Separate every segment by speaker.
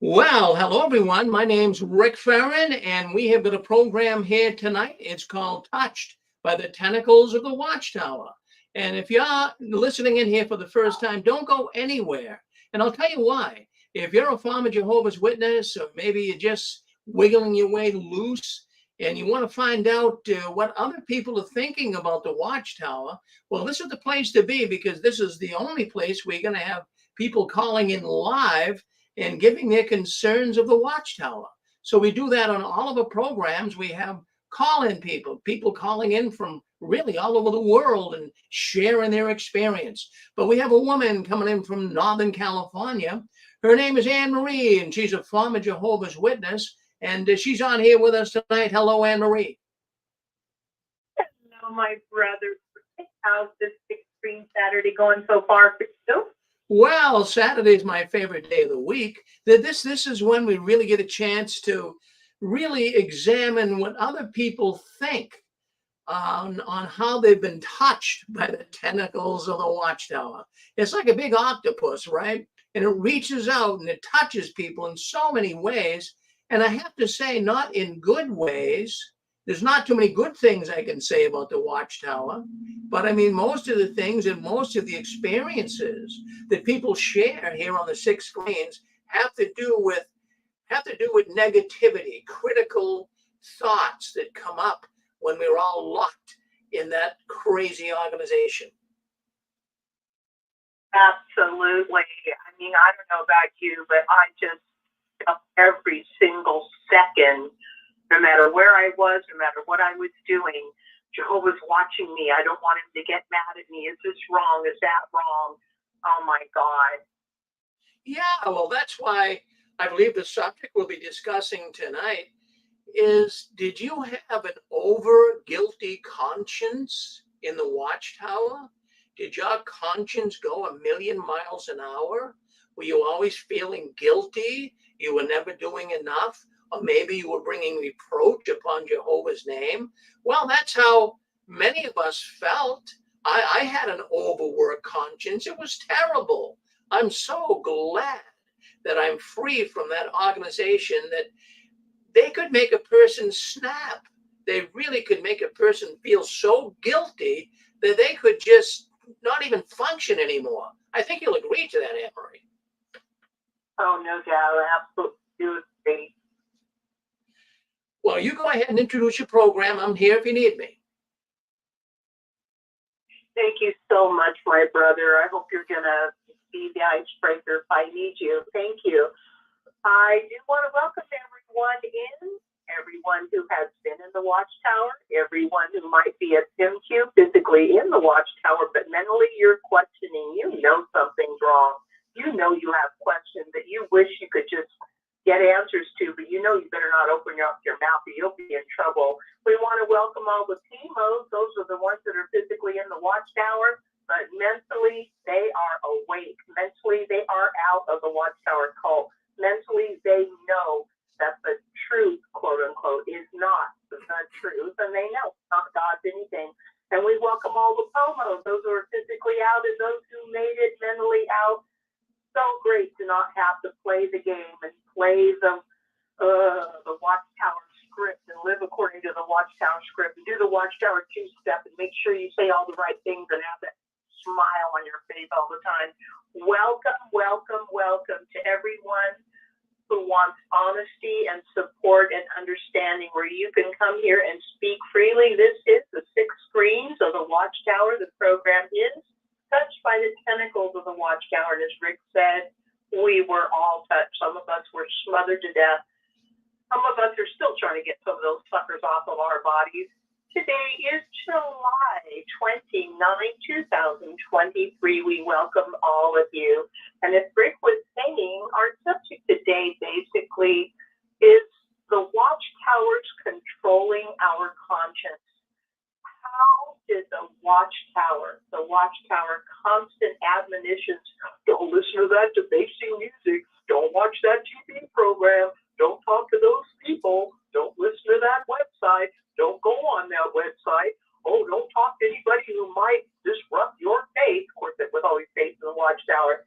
Speaker 1: Well, hello everyone. My name's Rick Ferrin, and we have got a program here tonight. It's called Touched by the Tentacles of the Watchtower. And if you're listening in here for the first time, don't go anywhere. And I'll tell you why. If you're a former Jehovah's Witness, or maybe you're just wiggling your way loose and you want to find out what other people are thinking about the Watchtower, well, this is the place to be because this is the only place where you're going to have people calling in live and giving their concerns of the Watchtower. So we do that on all of our programs. We have call-in people calling in from really all over the world and sharing their experience. But we have a woman coming in from Northern California. Her name is Anne Marie, and she's a former Jehovah's Witness. And she's on here with us tonight. Hello, Anne Marie.
Speaker 2: Hello, my brother. How's this big screen Saturday going so far for you?
Speaker 1: Well, Saturday is my favorite day of the week. This is when we really get a chance to really examine what other people think on how they've been touched by the tentacles of the Watchtower. It's like a big octopus, right? And it reaches out and it touches people in so many ways. And I have to say, not in good ways. There's not too many good things I can say about the Watchtower, but I mean, most of the things and most of the experiences that people share here on the six screens have to do with negativity, critical thoughts that come up when we're all locked in that crazy organization.
Speaker 2: Absolutely. I mean, I don't know about you, but I just felt every single second, no matter where I was, no matter what I was doing, Jehovah's watching me. I don't want him to get mad at me. Is this wrong? Is that wrong? Oh my God.
Speaker 1: Yeah, well, that's why I believe the subject we'll be discussing tonight is, did you have an over guilty conscience in the Watchtower? Did your conscience go a million miles an hour? Were you always feeling guilty? You were never doing enough? Or maybe you were bringing reproach upon Jehovah's name? Well, that's how many of us felt. I had an overworked conscience. It was terrible. I'm so glad that I'm free from that organization, that they could make a person snap. They really could make a person feel so guilty that they could just not even function anymore. I think you'll agree to that, Anne Marie.
Speaker 2: Oh, no doubt. Absolutely.
Speaker 1: Well, you go ahead and introduce your program. I'm here if you need me.
Speaker 2: Thank you so much, my brother. I hope you're going to be the icebreaker if I need you. Thank you. I do want to welcome everyone in, everyone who has been in the Watchtower, everyone who might be at PimQ physically in the Watchtower, but mentally you're questioning. You know something's wrong. You know you have questions that you wish you could just get answers to, but you know you better not open up your mouth or you'll be in trouble. We want to welcome all the PMOs. Those are the ones that are physically in the Watchtower, but mentally they are awake. Mentally they are out of the Watchtower cult. Mentally they know that the truth, quote unquote, is not the truth, and they know it's not God's anything. And we welcome all the POMOs, those who are physically out and those who made it mentally out. So great to not have to play the game and play the Watchtower script and live according to the Watchtower script and do the Watchtower two-step and make sure you say all the right things and have that smile on your face all the time. Welcome, welcome, welcome to everyone who wants honesty and support and understanding, where you can come here and speak freely. This is the six screens of the Watchtower. The program is touched by the tentacles of the Watchtower. And as Rick said, we were all touched. Some of us were smothered to death. Some of us are still trying to get some of those suckers off of our bodies. Today is July 29, 2023. We welcome all of you. And as Rick was saying, our subject today basically is the Watchtowers controlling our conscience. How did the Watchtower constant admonitions, don't listen to that debasing music, don't watch that TV program, don't talk to those people, don't listen to that website, don't go on that website, oh, don't talk to anybody who might disrupt your faith. Of course, with always faith in the Watchtower.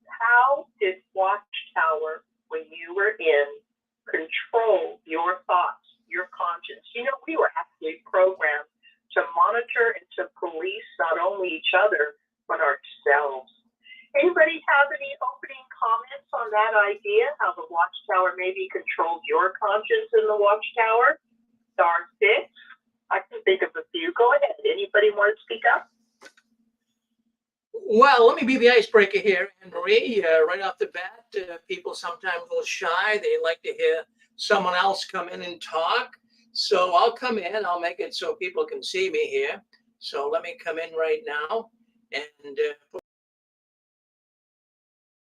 Speaker 2: How did Watchtower when you were in control your thoughts, your conscience. You know, we were actually programmed to monitor and to police not only each other, but ourselves. Anybody have any opening comments on that idea, how the Watchtower maybe controlled your conscience in the Watchtower? Star 6. I can think of a few. Go ahead. Anybody want to speak up?
Speaker 1: Well, let me be the icebreaker here, Anne Marie. Right off the bat, people sometimes a little shy. They like to hear someone else come in and talk. So I'll come in. I'll make it so people can see me here. So let me come in right now and put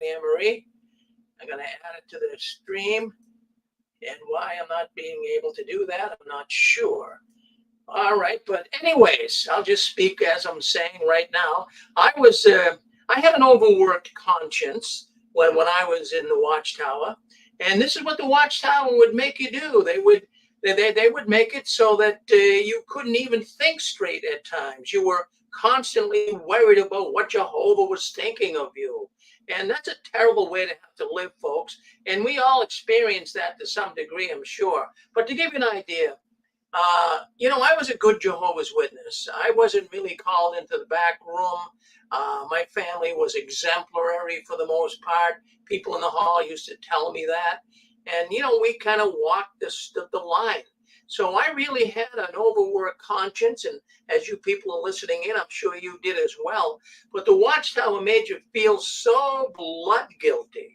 Speaker 1: Anne Marie. I'm going to add it to the stream. And why I'm not being able to do that, I'm not sure. All right, but anyways, I'll just speak as I'm saying right now. I had an overworked conscience when I was in the Watchtower, and this is what the Watchtower would make you do. They would make it so that you couldn't even think straight at times. You were constantly worried about what Jehovah was thinking of you. And that's a terrible way to have to live, folks. And we all experience that to some degree, I'm sure. But to give you an idea, I was a good Jehovah's Witness. I wasn't really called into the back room. My family was exemplary for the most part. People in the hall used to tell me that. And, we kind of walked the line. So I really had an overworked conscience. And as you people are listening in, I'm sure you did as well. But the Watchtower made you feel so blood guilty.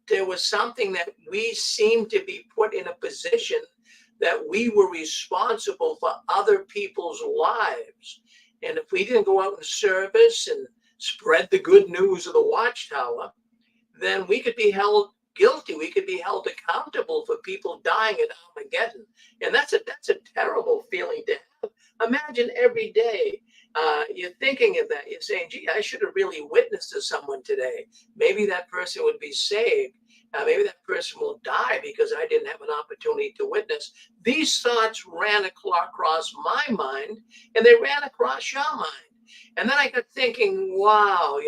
Speaker 1: There was something that we seemed to be put in a position that we were responsible for other people's lives. And if we didn't go out in service and spread the good news of the Watchtower, then we could be held guilty. We could be held accountable for people dying at Armageddon. And that's a terrible feeling to have. Imagine every day you're thinking of that. You're saying, gee, I should have really witnessed to someone today. Maybe that person would be saved. Maybe that person will die because I didn't have an opportunity to witness. These thoughts ran across my mind, and they ran across your mind. And then I got thinking, wow,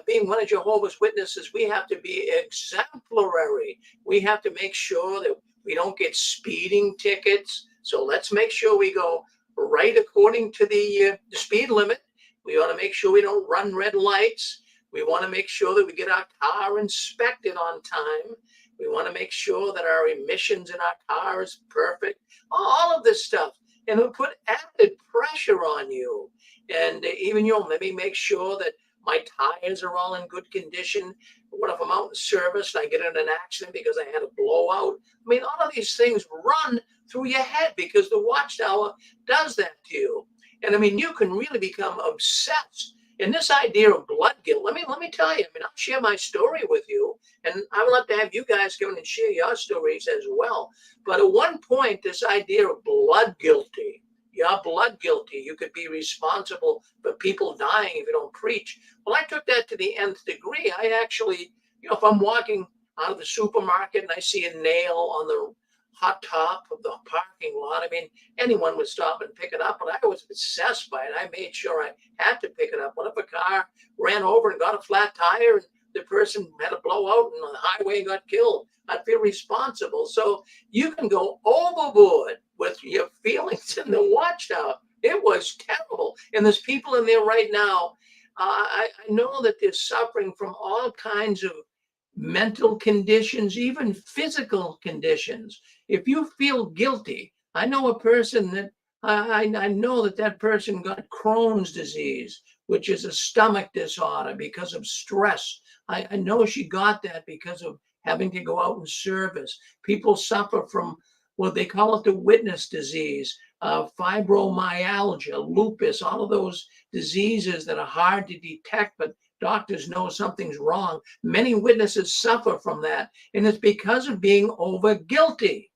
Speaker 1: being one of Jehovah's Witnesses, we have to be exemplary. We have to make sure that we don't get speeding tickets. So let's make sure we go right according to the speed limit. We want to make sure we don't run red lights. We want to make sure that we get our car inspected on time. We want to make sure that our emissions in our car is perfect. All of this stuff. And it'll put added pressure on you. And even, let me make sure that my tires are all in good condition. What if I'm out in service and I get in an accident because I had a blowout? I mean, all of these things run through your head because the Watchtower does that to you. And I mean, you can really become obsessed. And this idea of blood guilt, let me tell you, I'll share my story with you, and I would love to have you guys come and share your stories as well. But at one point, this idea of blood guilty, you're blood guilty. You could be responsible for people dying if you don't preach. Well, I took that to the nth degree. I actually, if I'm walking out of the supermarket and I see a nail on the hot top of the parking lot, anyone would stop and pick it up, but I was obsessed by it. I made sure I had to pick it up. What if a car ran over and got a flat tire and the person had a blowout and on the highway and got killed? I'd feel responsible. So you can go overboard with your feelings in the Watchtower. It was terrible. And there's people in there right now. I know that they're suffering from all kinds of mental conditions, even physical conditions. If you feel guilty, I know a person that I know that person got Crohn's disease, which is a stomach disorder because of stress. I know she got that because of having to go out in service. People suffer from what they call it the witness disease, fibromyalgia, lupus, all of those diseases that are hard to detect, but doctors know something's wrong. Many witnesses suffer from that, and it's because of being over guilty.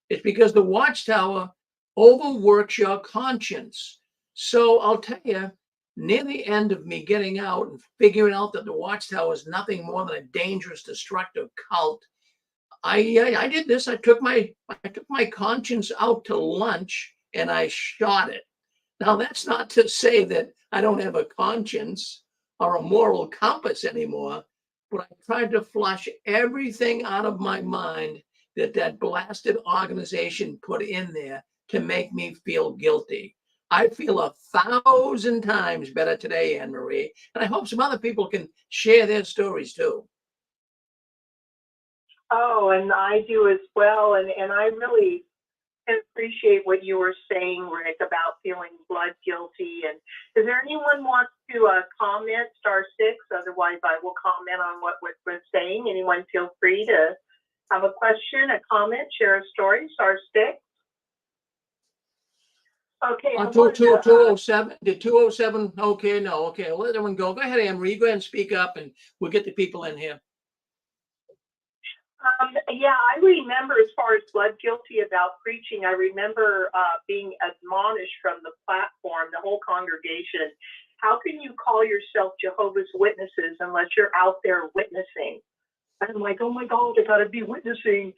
Speaker 1: It's because the Watchtower overworks your conscience. So I'll tell you, near the end of me getting out and figuring out that the Watchtower is nothing more than a dangerous, destructive cult, I did this. I took my conscience out to lunch and I shot it. Now, that's not to say that I don't have a conscience or a moral compass anymore. but I tried to flush everything out of my mind that blasted organization put in there to make me feel guilty. I feel 1,000 times better today, Anne Marie, and I hope some other people can share their stories too.
Speaker 2: Oh, and I do as well. And I really appreciate what you were saying, Rick, about feeling blood guilty. And is there anyone wants to comment *6? Otherwise, I will comment on what we're saying. Anyone feel free to have a question, a comment, share a story, *6. Okay, I want to,
Speaker 1: 207, did 207? Okay, no, okay, let everyone go. Go ahead, Anne Marie, go ahead and speak up and we'll get the people in here.
Speaker 2: Yeah, I remember as far as blood guilty about preaching, I remember being admonished from the platform, the whole congregation. How can you call yourself Jehovah's Witnesses unless you're out there witnessing? And I'm like, oh my God, I gotta be witnessing.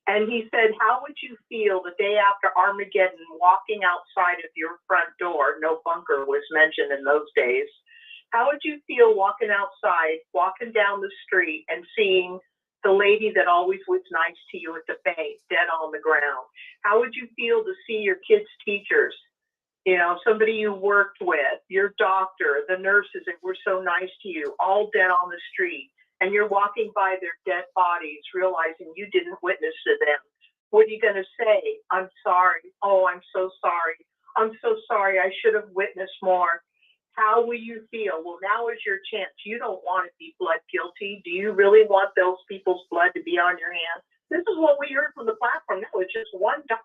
Speaker 2: And he said, how would you feel the day after Armageddon walking outside of your front door? No bunker was mentioned in those days. How would you feel walking outside, walking down the street and seeing the lady that always was nice to you at the bank dead on the ground? How would you feel to see your kids' teachers, you know, somebody you worked with, your doctor, the nurses that were so nice to you, all dead on the street, and you're walking by their dead bodies, realizing you didn't witness to them? What are you going to say? I'm sorry. Oh, I'm so sorry. I'm so sorry. I should have witnessed more. How will you feel? Well, now is your chance. You don't want to be blood guilty. Do you really want those people's blood to be on your hands? This is what we heard from the platform. That was just one time.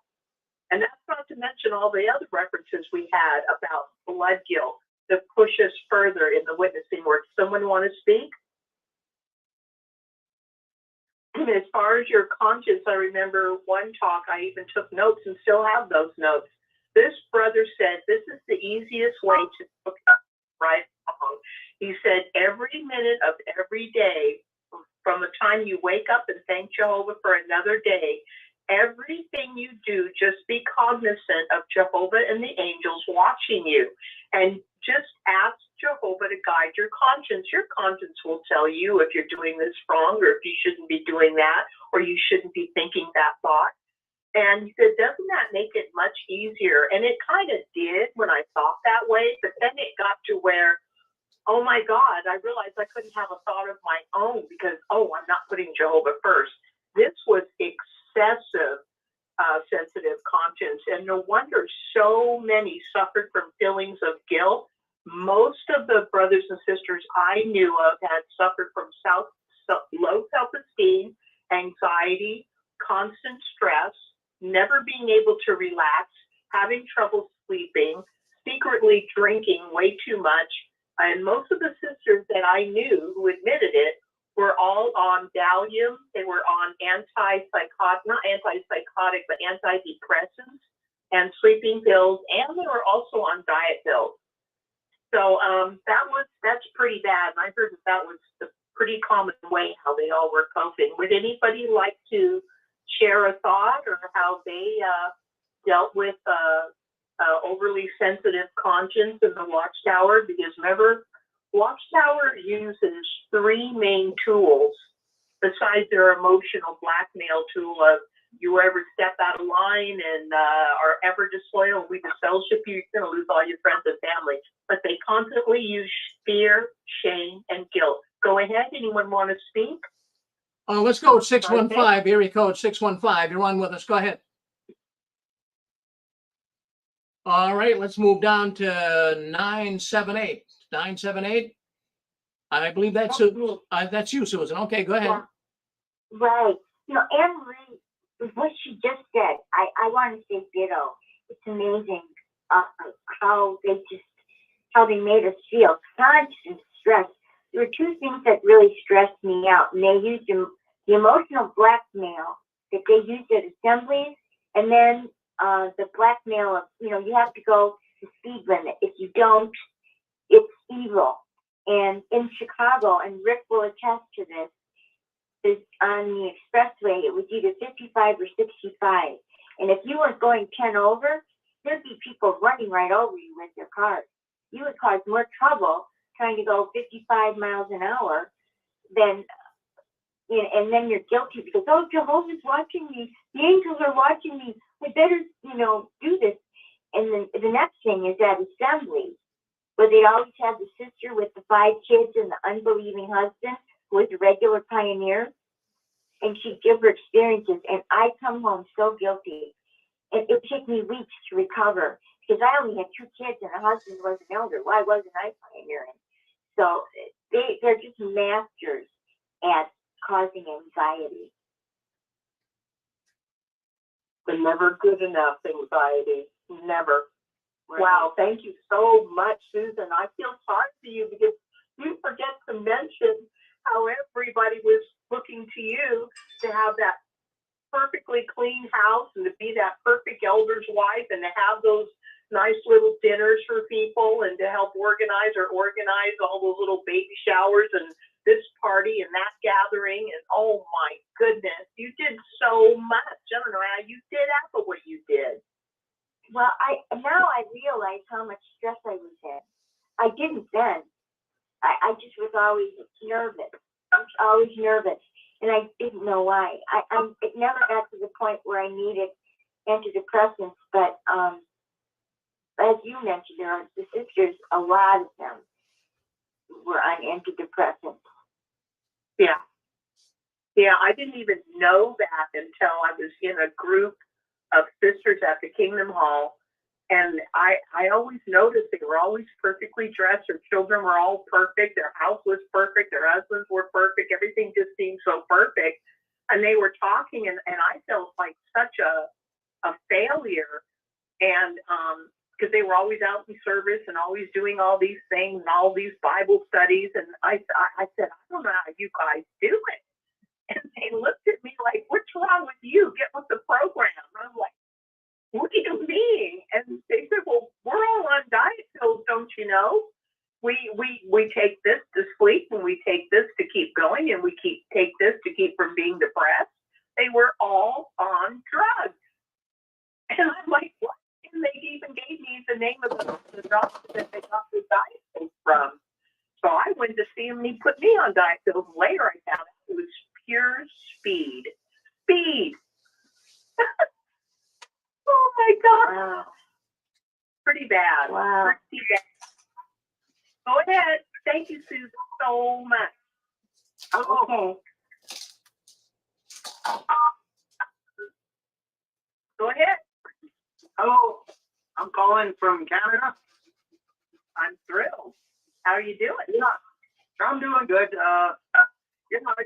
Speaker 2: And that's not to mention all the other references we had about blood guilt that push us further in the witnessing work. Someone want to speak? As far as your conscience, I remember one talk, I even took notes and still have those notes. This brother said, this is the easiest way to look up right wrong. He said, every minute of every day, from the time you wake up and thank Jehovah for another day, everything you do, just be cognizant of Jehovah and the angels watching you. And just ask Jehovah to guide your conscience. Your conscience will tell you if you're doing this wrong or if you shouldn't be doing that or you shouldn't be thinking that thought. And he said, doesn't that make it much easier? And it kind of did when I thought that way, but then it got to where, oh my God, I realized I couldn't have a thought of my own because, oh, I'm not putting Jehovah first. This was excessive sensitive conscience. And no wonder so many suffered from feelings of guilt. Most of the brothers and sisters I knew of had suffered from low self-esteem, anxiety, constant stress, never being able to relax, having trouble sleeping, secretly drinking way too much. And most of the sisters that I knew who admitted it were all on Valium. They were on not antipsychotic, but antidepressants and sleeping pills, and they were also on diet pills. So that's pretty bad. And I heard that was the pretty common way how they all were coping. Would anybody like to share a thought or how they dealt with overly sensitive conscience in the Watchtower? Because remember, Watchtower uses three main tools besides their emotional blackmail tool of you ever step out of line and are ever disloyal, we disfellowship you, you're going to lose all your friends and family. But they constantly use fear, shame, and guilt. Go ahead. Anyone want to speak?
Speaker 1: Oh, let's go with 615, area code 615. You're on with us. Go ahead. All right, let's move down to 978. 978. I believe that's you, Susan. Okay, go ahead.
Speaker 3: Yeah. Right. You know, Anne Marie, what she just said, I want to say ditto. It's amazing how they made us feel. Constant stress. There were two things that really stressed me out, and they used the emotional blackmail that they used at assemblies, and then the blackmail of, you know, you have to go the speed limit. If you don't, it's evil. And in Chicago, and Rick will attest to this, is on the expressway, it was either 55 or 65. And if you were going 10 over, there'd be people running right over you with their cars. You would cause more trouble trying to go 55 miles an hour then and then you're guilty because, oh, Jehovah's watching me, the angels are watching me, I better, do this. And then the next thing is at assemblies, where they always have the sister with the 5 kids and the unbelieving husband who was a regular pioneer, and she'd give her experiences, and I come home so guilty. And it took me weeks to recover because I only had 2 kids and a husband was an elder. Why wasn't I pioneering? So they're just masters at causing anxiety.
Speaker 2: The never good enough anxiety. Never.
Speaker 3: Right.
Speaker 2: Wow, thank you so much, Susan. I feel sorry for you because you forget to mention how everybody was looking to you to have that perfectly clean house and to be that perfect elder's wife and to have those nice little dinners for people and to help organize all those little baby showers and this party and that gathering. And oh my goodness, you did so much. I don't know how you did after what you did.
Speaker 3: Well, now I realize how much stress I was in. I didn't then. I just was always nervous. I was always nervous, and I didn't know why. It never got to the point where I needed antidepressants, but as you mentioned, there are the sisters, a lot of them were on antidepressants.
Speaker 2: Yeah. Yeah, I didn't even know that until I was in a group of sisters at the Kingdom Hall. And I always noticed they were always perfectly dressed. Their children were all perfect. Their house was perfect. Their husbands were perfect. Everything just seemed so perfect. And they were talking, and I felt like such a failure. And because they were always out in service and always doing all these things and all these Bible studies. And I said, I don't know how you guys do it. And they looked at me like, what's wrong with you? Get with the program. And I'm like, what do you mean? And they said, well, we're all on diet pills, don't you know? We take this to sleep, and we take this to keep going, and we take this to keep from being depressed. They were all on drugs. And I'm like, what? And they even gave me the name of the doctor that they got the diet pills from. So I went to see him, and he put me on diet pills. Later, I found out it was pure speed. Speed. Oh my God.
Speaker 3: Wow.
Speaker 2: Pretty bad.
Speaker 3: Wow.
Speaker 2: Pretty bad. Go ahead. Thank you, Susan, so much.
Speaker 3: Okay.
Speaker 2: Go ahead.
Speaker 4: Hello, I'm calling from Canada.
Speaker 2: I'm thrilled. How are you doing?
Speaker 4: Yeah, I'm doing good. I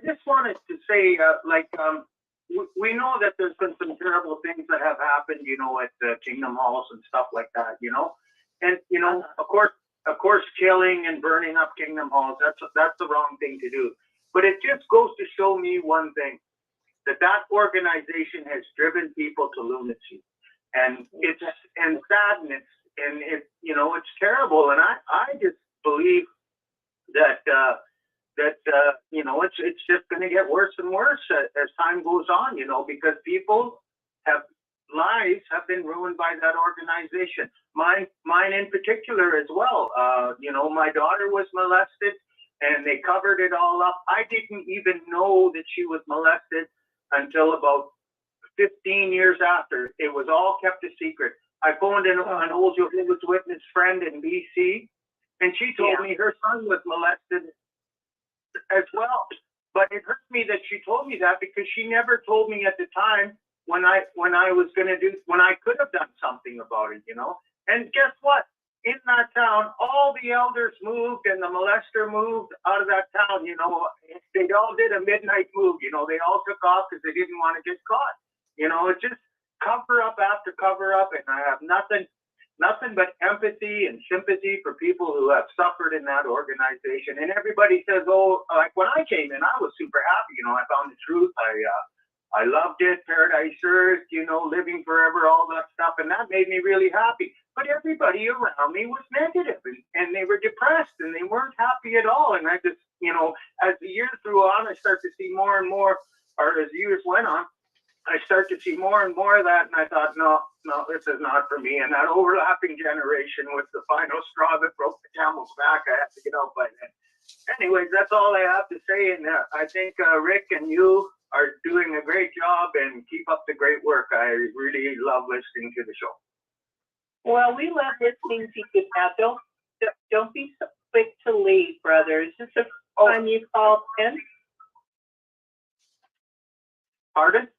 Speaker 4: just wanted to say, we know that there's been some terrible things that have happened, at the Kingdom Halls and stuff like that, and of course, killing and burning up Kingdom Halls, that's the wrong thing to do. But it just goes to show me one thing, that organization has driven people to lunacy, and sadness, and it's terrible. And I just believe that it's just going to get worse and worse as time goes on, because lives have been ruined by that organization. Mine in particular as well. My daughter was molested, and they covered it all up. I didn't even know that she was molested until about 15 years after. It was all kept a secret. I phoned an old Jehovah's Witness friend in BC, and she told me her son was molested as well. But it hurt me that she told me that, because she never told me at the time when I could have done something about it, And guess what? In that town, all the elders moved, and the molester moved out of that town. They all did a midnight move. They all took off because they didn't want to get caught. It's just cover up after cover up, and I have nothing but empathy and sympathy for people who have suffered in that organization. And everybody says, oh, like when I came in, I was super happy. I found the truth. I loved it, Paradise Earth, living forever, all that stuff. And that made me really happy. But everybody around me was negative, and they were depressed, and they weren't happy at all. And I just, as the years grew on, I started to see more and more, or as years went on, I started to see more and more of that. And I thought, no, this is not for me. And that overlapping generation was the final straw that broke the camel's back. I had to get out by then. anyways, that's all I have to say. And I think Rick and you are doing a great job, and keep up the great work. I really love listening to the show.
Speaker 2: Well, we love listening to you. Now, don't be so quick to leave, brother. Is this the first time you called in?
Speaker 4: Pardon?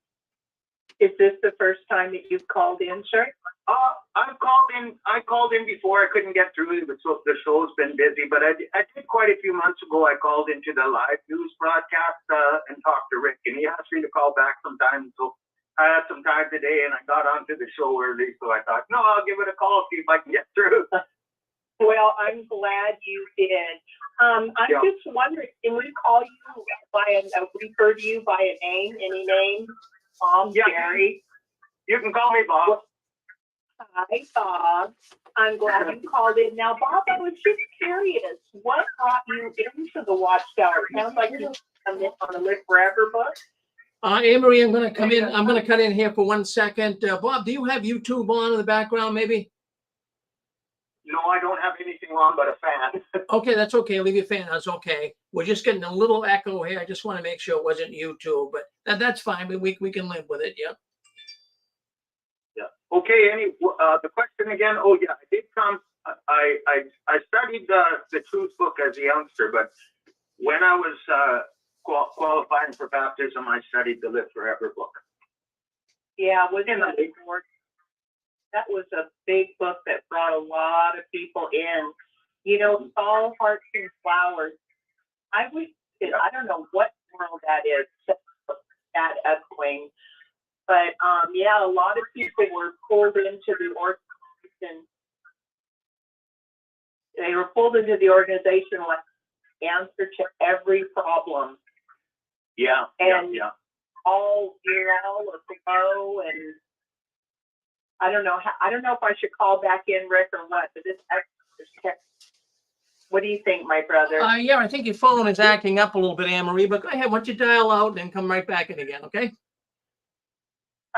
Speaker 2: Is this the first time that you've called in, sir?
Speaker 4: I've called in. I called in before. I couldn't get through. The show's been busy, but I did quite a few months ago. I called into the live news broadcast and talked to Rick, and he asked me to call back sometime. So I had some time today, and I got onto the show early. So I thought, no, I'll give it a call, see if I can get through.
Speaker 2: Well, I'm glad you did. I'm just wondering, can we call you refer to you by a name? Any name? Bob,
Speaker 4: Yeah.
Speaker 2: Jerry?
Speaker 4: You can call me Bob.
Speaker 2: Hi, Bob. I'm glad you called in. Now, Bob, I was just curious, what brought you into the Watchtower? It sounds like you come in on a Live Forever book.
Speaker 1: Anne-Marie, I'm going to come in. I'm going to cut in here for 1 second. Bob, do you have YouTube on in the background, maybe?
Speaker 4: No, I don't have anything on but a fan.
Speaker 1: Okay, that's okay. Leave your fan. That's okay. We're just getting a little echo here. I just want to make sure it wasn't YouTube, but that's fine. We can live with it. Yep.
Speaker 4: Yeah. Okay. The question again? Oh yeah, I did come. I studied the Truth book as a youngster, but when I was qualifying for baptism, I studied the Live Forever book.
Speaker 2: Yeah, that was a big book that brought a lot of people in. You know, Saul, Hearts and Flowers. I don't know what world that is, that echoing. But yeah, a lot of people were pulled into the organization. They were pulled into the organization like answer to every problem.
Speaker 4: Yeah.
Speaker 2: And
Speaker 4: yeah.
Speaker 2: all or below, and I don't know if I should call back in, Rick, or what. But this text. What do you think, my brother?
Speaker 1: Yeah, I think your phone is acting up a little bit, Anne-Marie, but go ahead. Why don't you dial out and come right back in again, okay?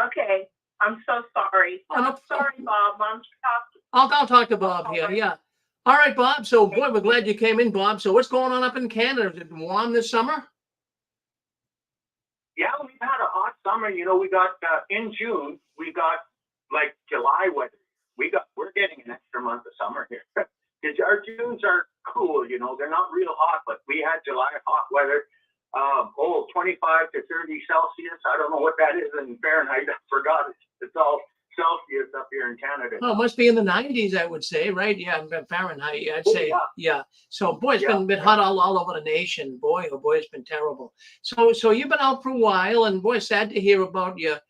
Speaker 2: Okay. I'm so sorry.
Speaker 1: Oh, no,
Speaker 2: I'm sorry, Bob. I'm talking.
Speaker 1: I'll talk to Bob here. Yeah. All right, Bob. So, boy, we're glad you came in, Bob. So what's going on up in Canada? Is it warm this summer?
Speaker 4: Yeah, we've had a hot summer. You know, we got in June, we got like July weather. We're getting an extra month of summer here. Because our Junes are cool, you know, they're not real hot, but we had July hot weather. 25 to 30 Celsius. I don't know what that is in Fahrenheit. I forgot it. It's all Celsius up here in Canada.
Speaker 1: Oh, it must be in the 90s, I would say, right? Yeah, Fahrenheit. Yeah, I'd say, yeah. So, boy, it's been a bit hot all over the nation. Boy, oh boy, it's been terrible. So you've been out for a while, and boy, sad to hear about your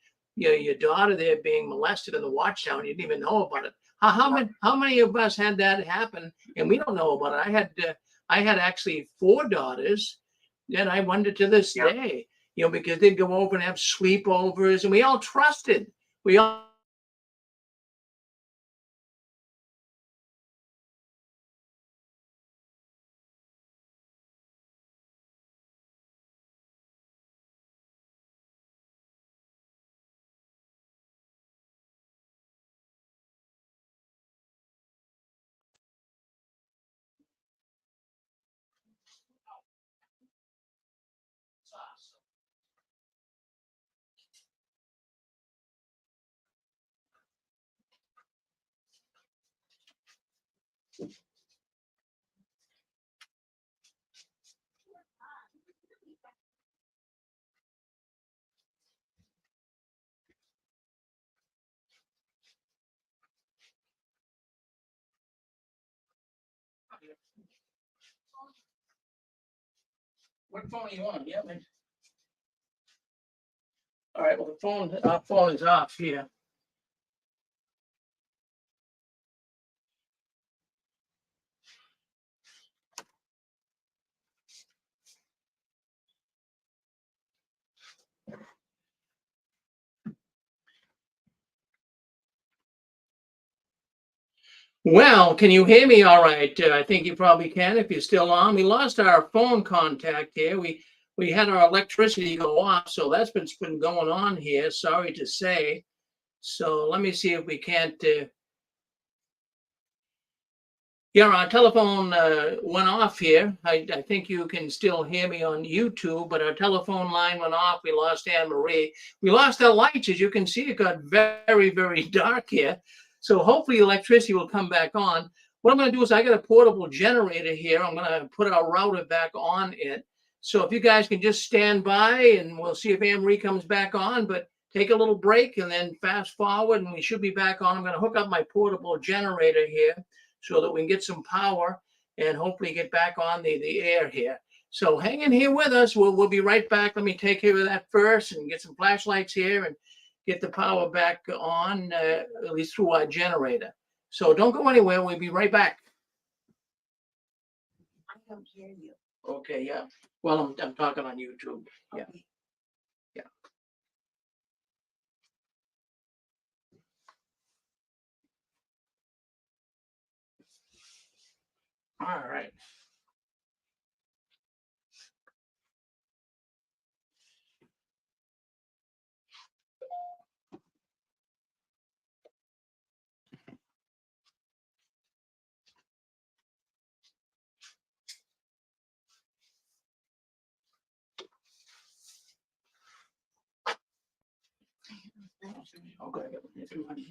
Speaker 1: daughter there being molested in the Watchtower. You didn't even know about it. How many of us had that happen, and we don't know about it? I had actually 4 daughters, and I wonder to this day, you know, because they'd go over and have sleepovers, and we all trusted. We all. What phone are you on? Yeah, man. All right. Well, our phone is off here. Well, can you hear me all right? I think you probably can if you're still on. We lost our phone contact here. We had our electricity go off, so that's been going on here. Sorry to say. So let me see if we can't Yeah, our telephone went off here. I think you can still hear me on YouTube, but our telephone line went off. We lost Anne Marie. We lost our lights. As you can see, it got very, very dark here. So hopefully electricity will come back on. What I'm going to do is I got a portable generator here. I'm going to put our router back on it. So if you guys can just stand by and we'll see if Anne Marie comes back on, but take a little break and then fast forward and we should be back on. I'm going to hook up my portable generator here so that we can get some power and hopefully get back on the air here. So hang in here with us. We'll be right back. Let me take care of that first and get some flashlights here and get the power back on, at least through our generator. So don't go anywhere. We'll be right back.
Speaker 3: I don't hear you.
Speaker 1: Okay, yeah. Well, I'm talking on YouTube. Yeah.
Speaker 3: Okay.
Speaker 1: Yeah. All right. Okay. Yeah.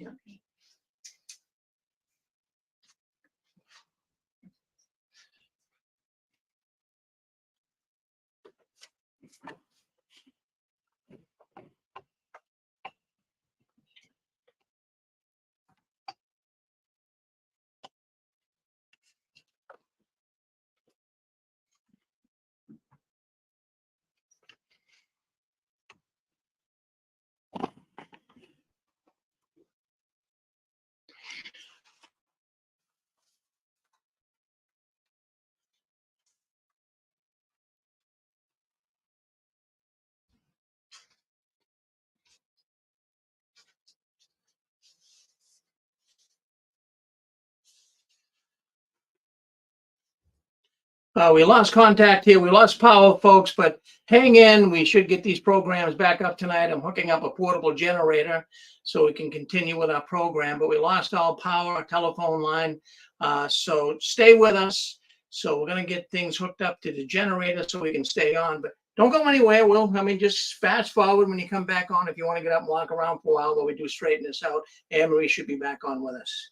Speaker 1: We lost contact here. We lost power, folks, but hang in. We should get these programs back up tonight. I'm hooking up a portable generator so we can continue with our program, but we lost all power, our telephone line. So stay with us. So we're going to get things hooked up to the generator so we can stay on, but don't go anywhere. Just fast forward when you come back on. If you want to get up and walk around for a while while we do straighten this out, Anne Marie should be back on with us.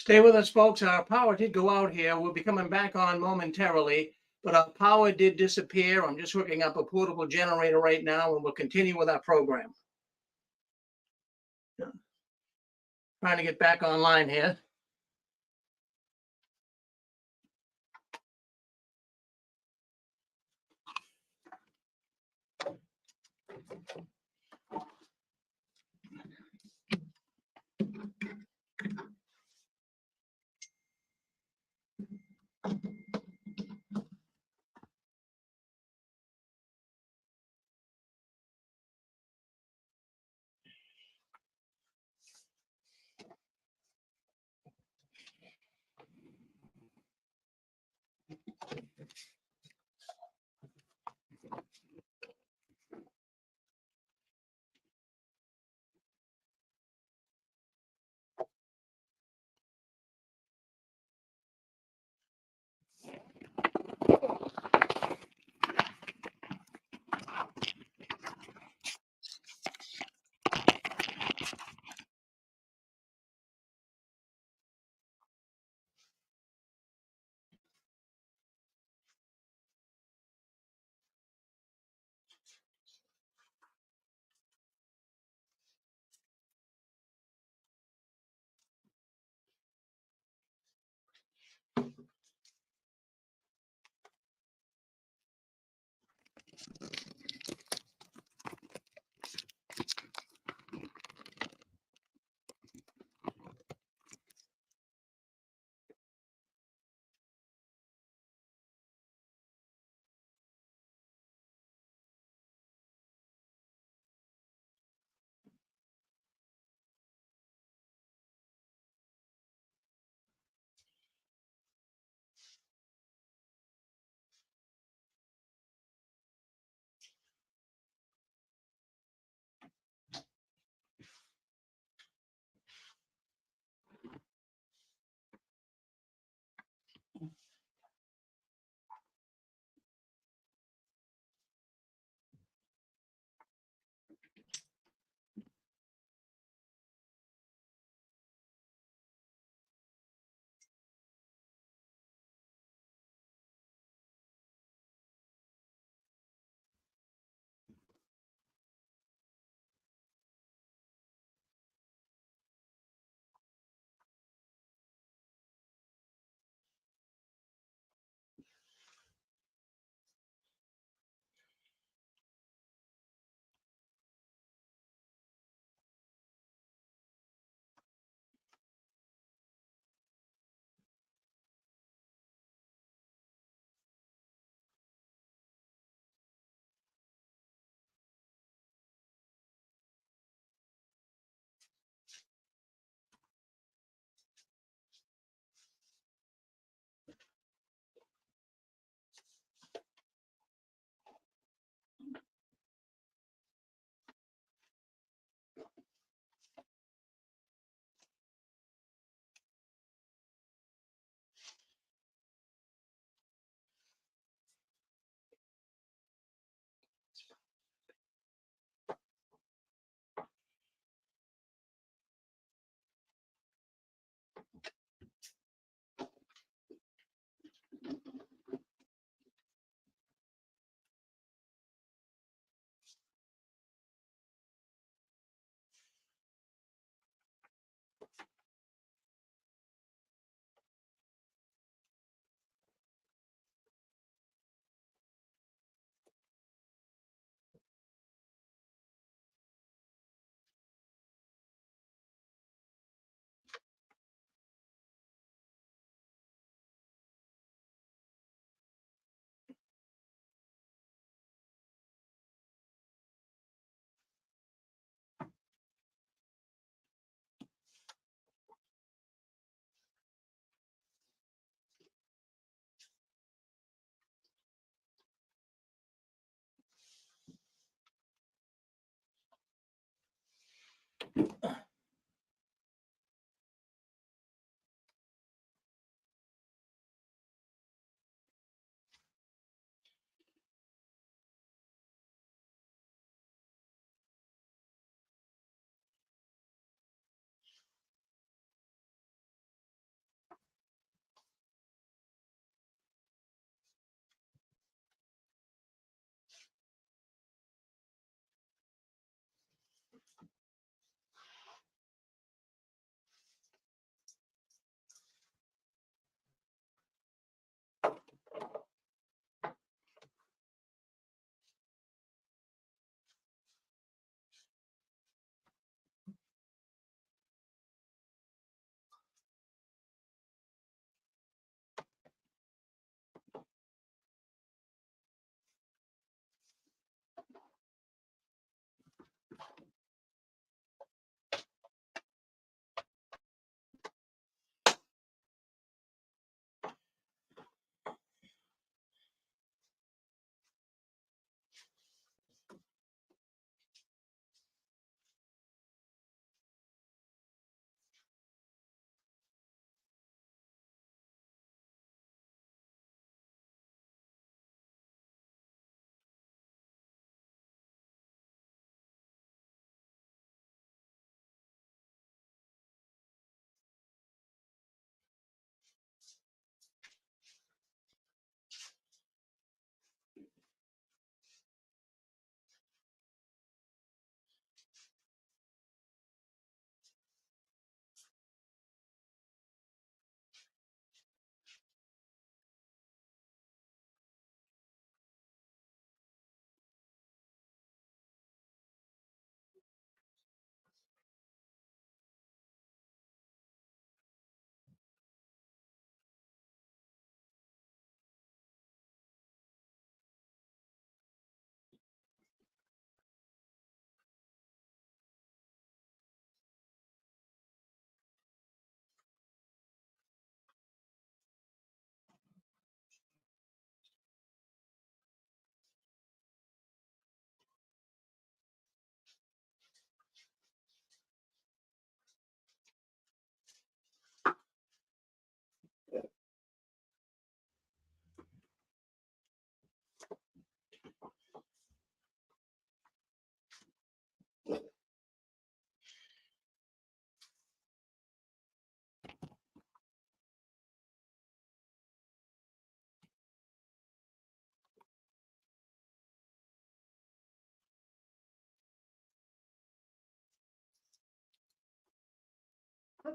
Speaker 1: Stay with us, folks. Our power did go out here. We'll be coming back on momentarily, but our power did disappear. I'm just hooking up a portable generator right now, and we'll continue with our program. Trying to get back online here.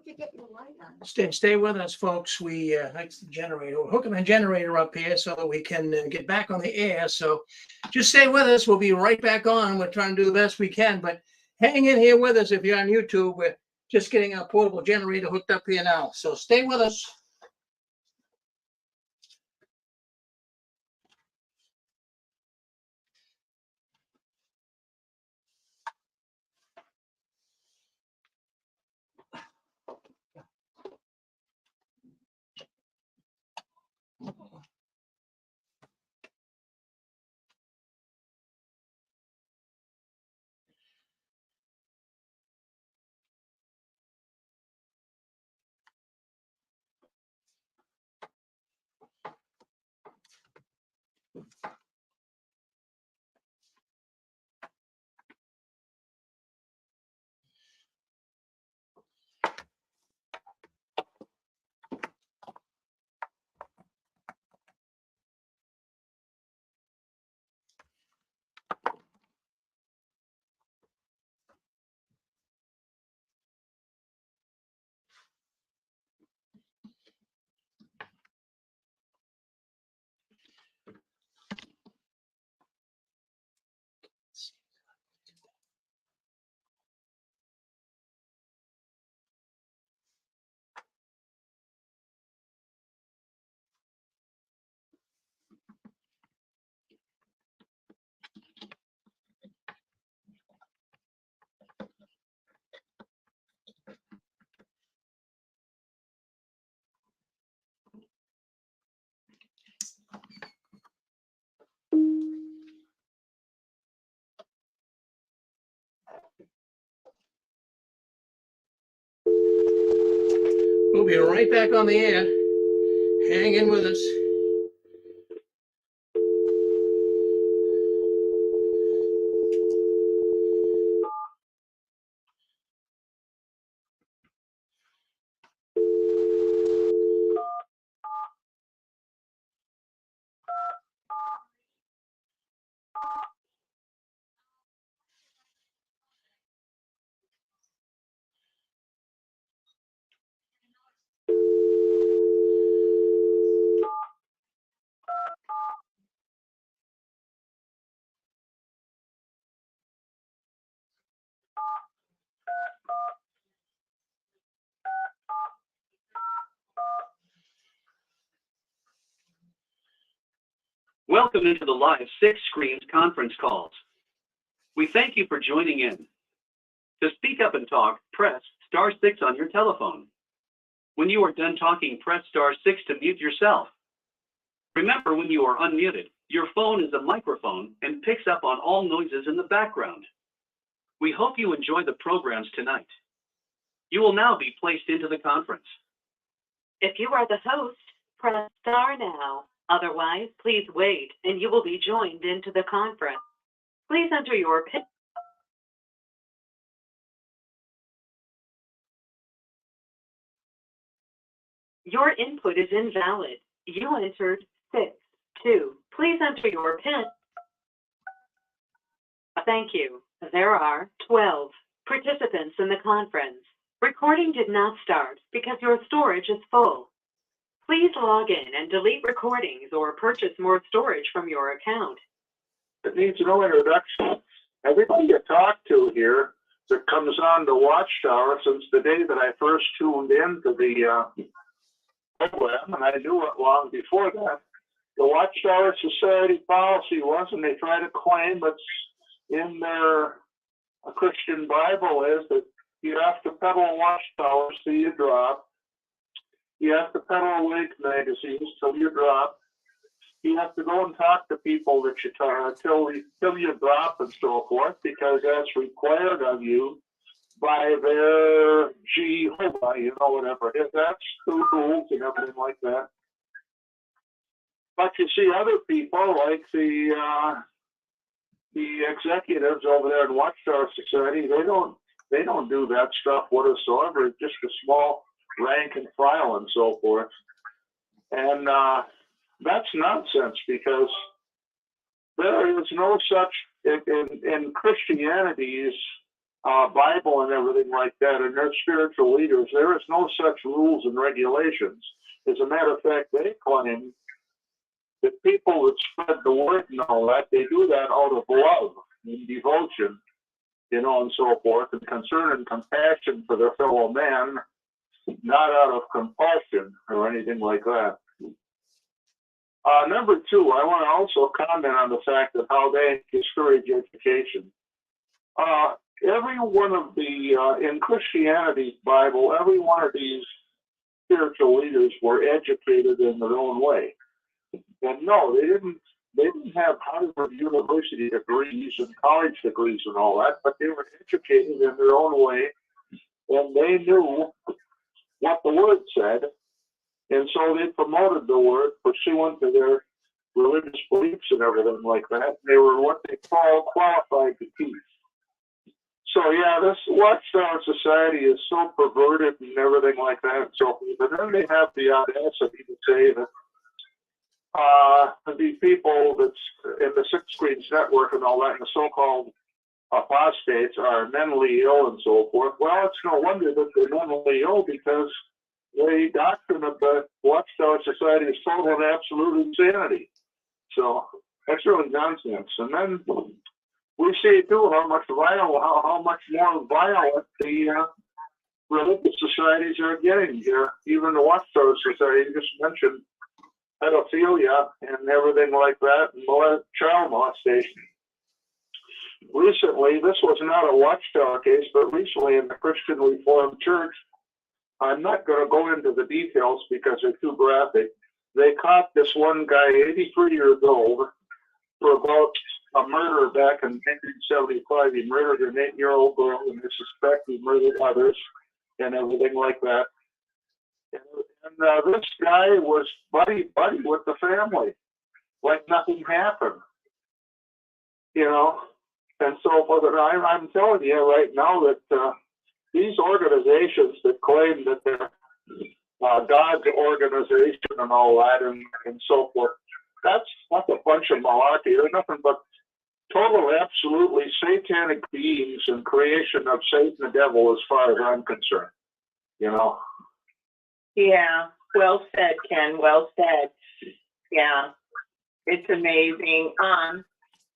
Speaker 3: to get your light on.
Speaker 1: Stay with us, folks. We that's the generator. We're hooking the generator up here so that we can get back on the air. So just stay with us. We'll be right back on. We're trying to do the best we can, but hang in here with us if you're on YouTube. We're just getting our portable generator hooked up here now. So stay with us. We'll be right back on the air. Hang in with us.
Speaker 5: Welcome into the live 6 Screens conference calls. We thank you for joining in. To speak up and talk, press *6 on your telephone. When you are done talking, press *6 to mute yourself. Remember, when you are unmuted, your phone is a microphone and picks up on all noises in the background. We hope you enjoy the programs tonight. You will now be placed into the conference.
Speaker 6: If you are the host, press star now. Otherwise, please wait and you will be joined into the conference. Please enter your PIN. Your input is invalid. You entered 6-2. Please enter your PIN. Thank you. There are 12 participants in the conference. Recording did not start because your storage is full. Please log in and delete recordings or purchase more storage from your account.
Speaker 7: It needs no introduction. Everybody you talk to here that comes on the Watchtower since the day that I first tuned in to the program, and I knew it long before that, the Watchtower Society policy was, and they try to claim it's in their Christian Bible, is that you have to peddle Watchtowers till you drop. You have to peddle Link magazines till you drop. You have to go and talk to people that you talk till you drop and so forth, because that's required of you by their Jehovah, you know, whatever it is. That's the rules and everything like that. But you see other people like the executives over there in Watchtower Society, they don't do that stuff whatsoever. It's just a small rank and file and so forth. And that's nonsense, because there is no such, in Christianity's Bible and everything like that, and they're spiritual leaders. There is no such rules and regulations. As a matter of fact, they claim that people that spread the word and all that, they do that out of love and devotion, you know, and so forth, and concern and compassion for their fellow man, not out of compulsion or anything like that. Number two, I want to also comment on the fact of how they discourage education. Every one of the, in Christianity's Bible, every one of these spiritual leaders were educated in their own way. And no, they didn't have Harvard University degrees and college degrees and all that, but they were educated in their own way, and they knew what the word said, and so they promoted the word pursuant to their religious beliefs and everything like that. They were what they call qualified to teach. So yeah, this Watchtower society is so perverted and everything like that and so forth. But then they have the audacity to say that the people that's in the Six Screens Network and all that, and the so-called apostates are mentally ill and so forth. Well, it's no wonder that they're mentally ill, because the doctrine of the Watchtower Society is total and absolute insanity. So that's really nonsense. And then we see too how much how much more violent the religious societies are getting here. Even the Watchtower Society, you just mentioned pedophilia and everything like that, and child molestation. Recently, this was not a Watchtower case, but recently in the Christian Reformed Church, I'm not going to go into the details because they're too graphic. They caught this one guy, 83 years old, for about a murder back in 1975. He murdered an 8-year-old girl, and they suspect he murdered others and everything like that. And this guy was buddy with the family, like nothing happened, you know. And so I'm telling you right now that these organizations that claim that they're God's organization and all that and so forth, that's a bunch of malarkey. They're nothing but total, absolutely satanic beings and creation of Satan the devil, as far as I'm concerned, you know.
Speaker 2: Yeah, well said, Ken. Well said. Yeah, it's amazing.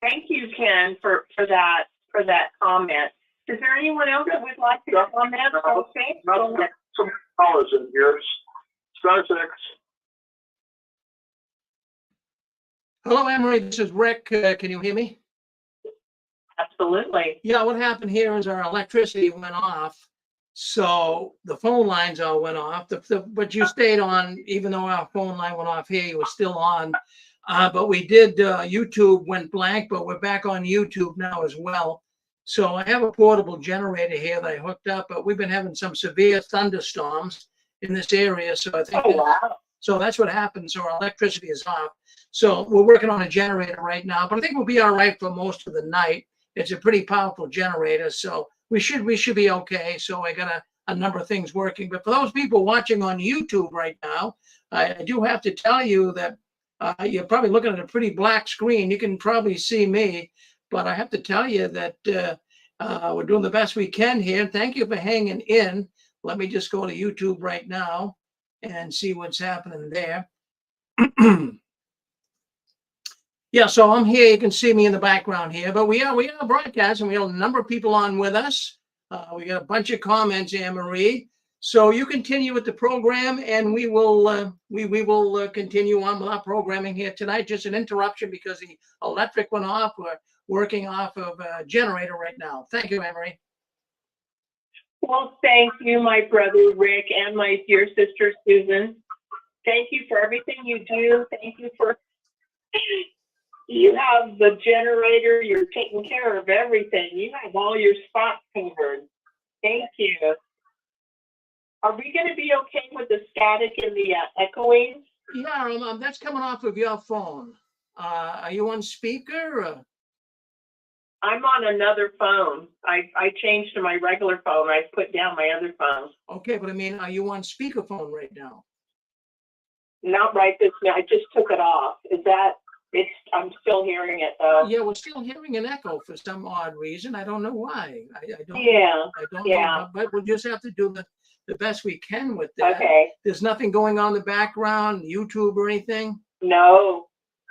Speaker 2: Thank you, Ken, for that comment. Is there anyone else that would like to comment? Okay.
Speaker 7: Some callers in here. Star 6.
Speaker 1: Hello, Emery. This is Rick. Can you hear me?
Speaker 2: Absolutely.
Speaker 1: Yeah, what happened here is our electricity went off, so the phone lines all went off. But you stayed on, even though our phone line went off here, you were still on. But we did, YouTube went blank, but we're back on YouTube now as well. So I have a portable generator here that I hooked up, but we've been having some severe thunderstorms in this area. So I think, so that's what happened. So our electricity is off. So we're working on a generator right now, but I think we'll be all right for most of the night. It's a pretty powerful generator, so we should be okay. So I got a number of things working. But for those people watching on YouTube right now, I do have to tell you that you're probably looking at a pretty black screen. You can probably see me, but I have to tell you that we're doing the best we can here. Thank you for hanging in. Let me just go to YouTube right now and see what's happening there. Yeah, so I'm here. You can see me in the background here, but we are broadcasting. We have a number of people on with us. We got a bunch of comments, Anne-Marie. So you continue with the program, and we will continue on with our programming here tonight. Just an interruption because the electric went off. We're working off of a generator right now. Thank you, Anne-Marie.
Speaker 2: Well, thank you, my brother Rick, and my dear sister Susan. Thank you for everything you do. Thank you for. You have the generator, you're taking care of everything. You have all your spots covered. Thank you. Are we going to be okay with the static and the echoing?
Speaker 1: Yeah, that's coming off of your phone. Are you on speaker?
Speaker 2: I'm on another phone. I changed to my regular phone. I put down my other phone.
Speaker 1: Okay, but I mean, are you on speakerphone right now?
Speaker 2: Not right this minute. I just took it off. Is that I'm still hearing it though.
Speaker 1: Yeah, we're still hearing an echo for some odd reason. I don't know why. I don't.
Speaker 2: Yeah,
Speaker 1: I don't
Speaker 2: yeah.
Speaker 1: know, but we'll just have to do the best we can with that.
Speaker 2: okay.
Speaker 1: There's nothing going on in the background, YouTube or anything.
Speaker 2: No,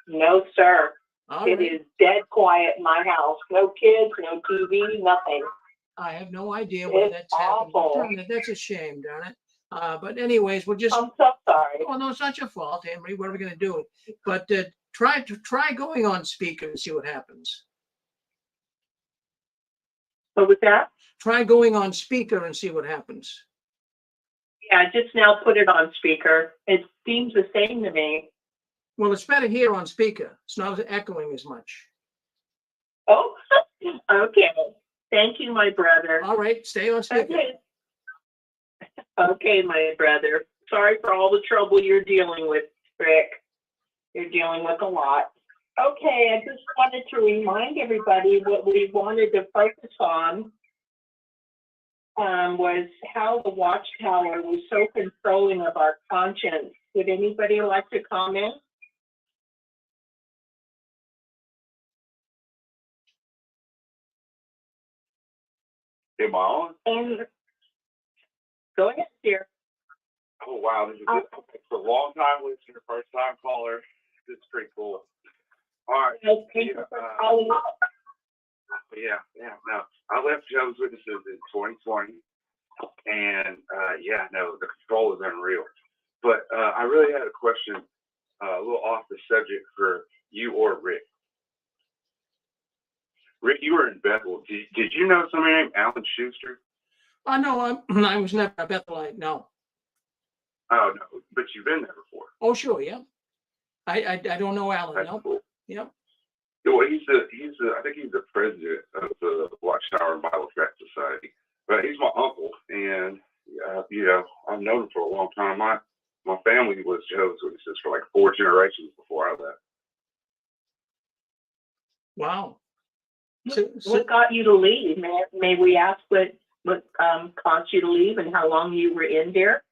Speaker 2: no, sir.
Speaker 1: All
Speaker 2: It
Speaker 1: right.
Speaker 2: is dead quiet in my house. No kids, no TV, nothing.
Speaker 1: I have no idea why
Speaker 2: It's
Speaker 1: that's happening.
Speaker 2: awful.
Speaker 1: Darn it, that's a shame, darn it. But anyways, we'll just.
Speaker 2: I'm so sorry.
Speaker 1: Oh no, it's not your fault, Henry. What are we going to do? But try going on speaker and see what happens.
Speaker 2: What was that?
Speaker 1: Try going on speaker and see what happens.
Speaker 2: Yeah, I just now put it on speaker. It seems the same to me.
Speaker 1: Well, it's better here on speaker. It's not echoing as much.
Speaker 2: Oh, okay. Thank you, my brother.
Speaker 1: All right, stay on speaker.
Speaker 2: Okay. Okay, my brother. Sorry for all the trouble you're dealing with, Rick. You're dealing with a lot. Okay, I just wanted to remind everybody what we wanted to focus on was how the Watchtower was so controlling of our conscience. Would anybody like to comment?
Speaker 7: Am I on?
Speaker 2: And go ahead, dear.
Speaker 7: Oh, wow. This is good. For a long time listener, first time caller. This is pretty cool. All right.
Speaker 2: Thank you for calling.
Speaker 7: Yeah. No, I left Jehovah's Witnesses in 2020. And the control is unreal. But I really had a question, a little off the subject for you or Rick. Rick, you were in Bethel. Did you know somebody named Alan Schuster?
Speaker 1: Oh no, I was never a Bethelite. No.
Speaker 7: Oh no, but you've been there before.
Speaker 1: Oh sure, yeah. I don't know Alan.
Speaker 7: That's
Speaker 1: No.
Speaker 7: cool.
Speaker 1: Yep.
Speaker 7: Well, I think he's the president of the Watchtower and Bible Tract Society. But he's my uncle, and I've known him for a long time. My family was Jehovah's Witnesses for like 4 generations before I left.
Speaker 1: Wow.
Speaker 2: What got you to leave? May we ask what caused you to leave and how long you were in there?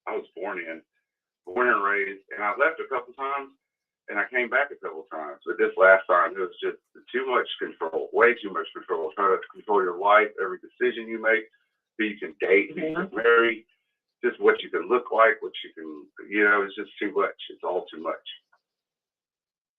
Speaker 7: I was born and raised, and I left a couple times, and I came back a couple times. But this last time, it was just too much control, way too much control. Trying to control your life, every decision you make, who you can date, who you can marry, just what you can look like, what you can, it's just too much. It's all too much.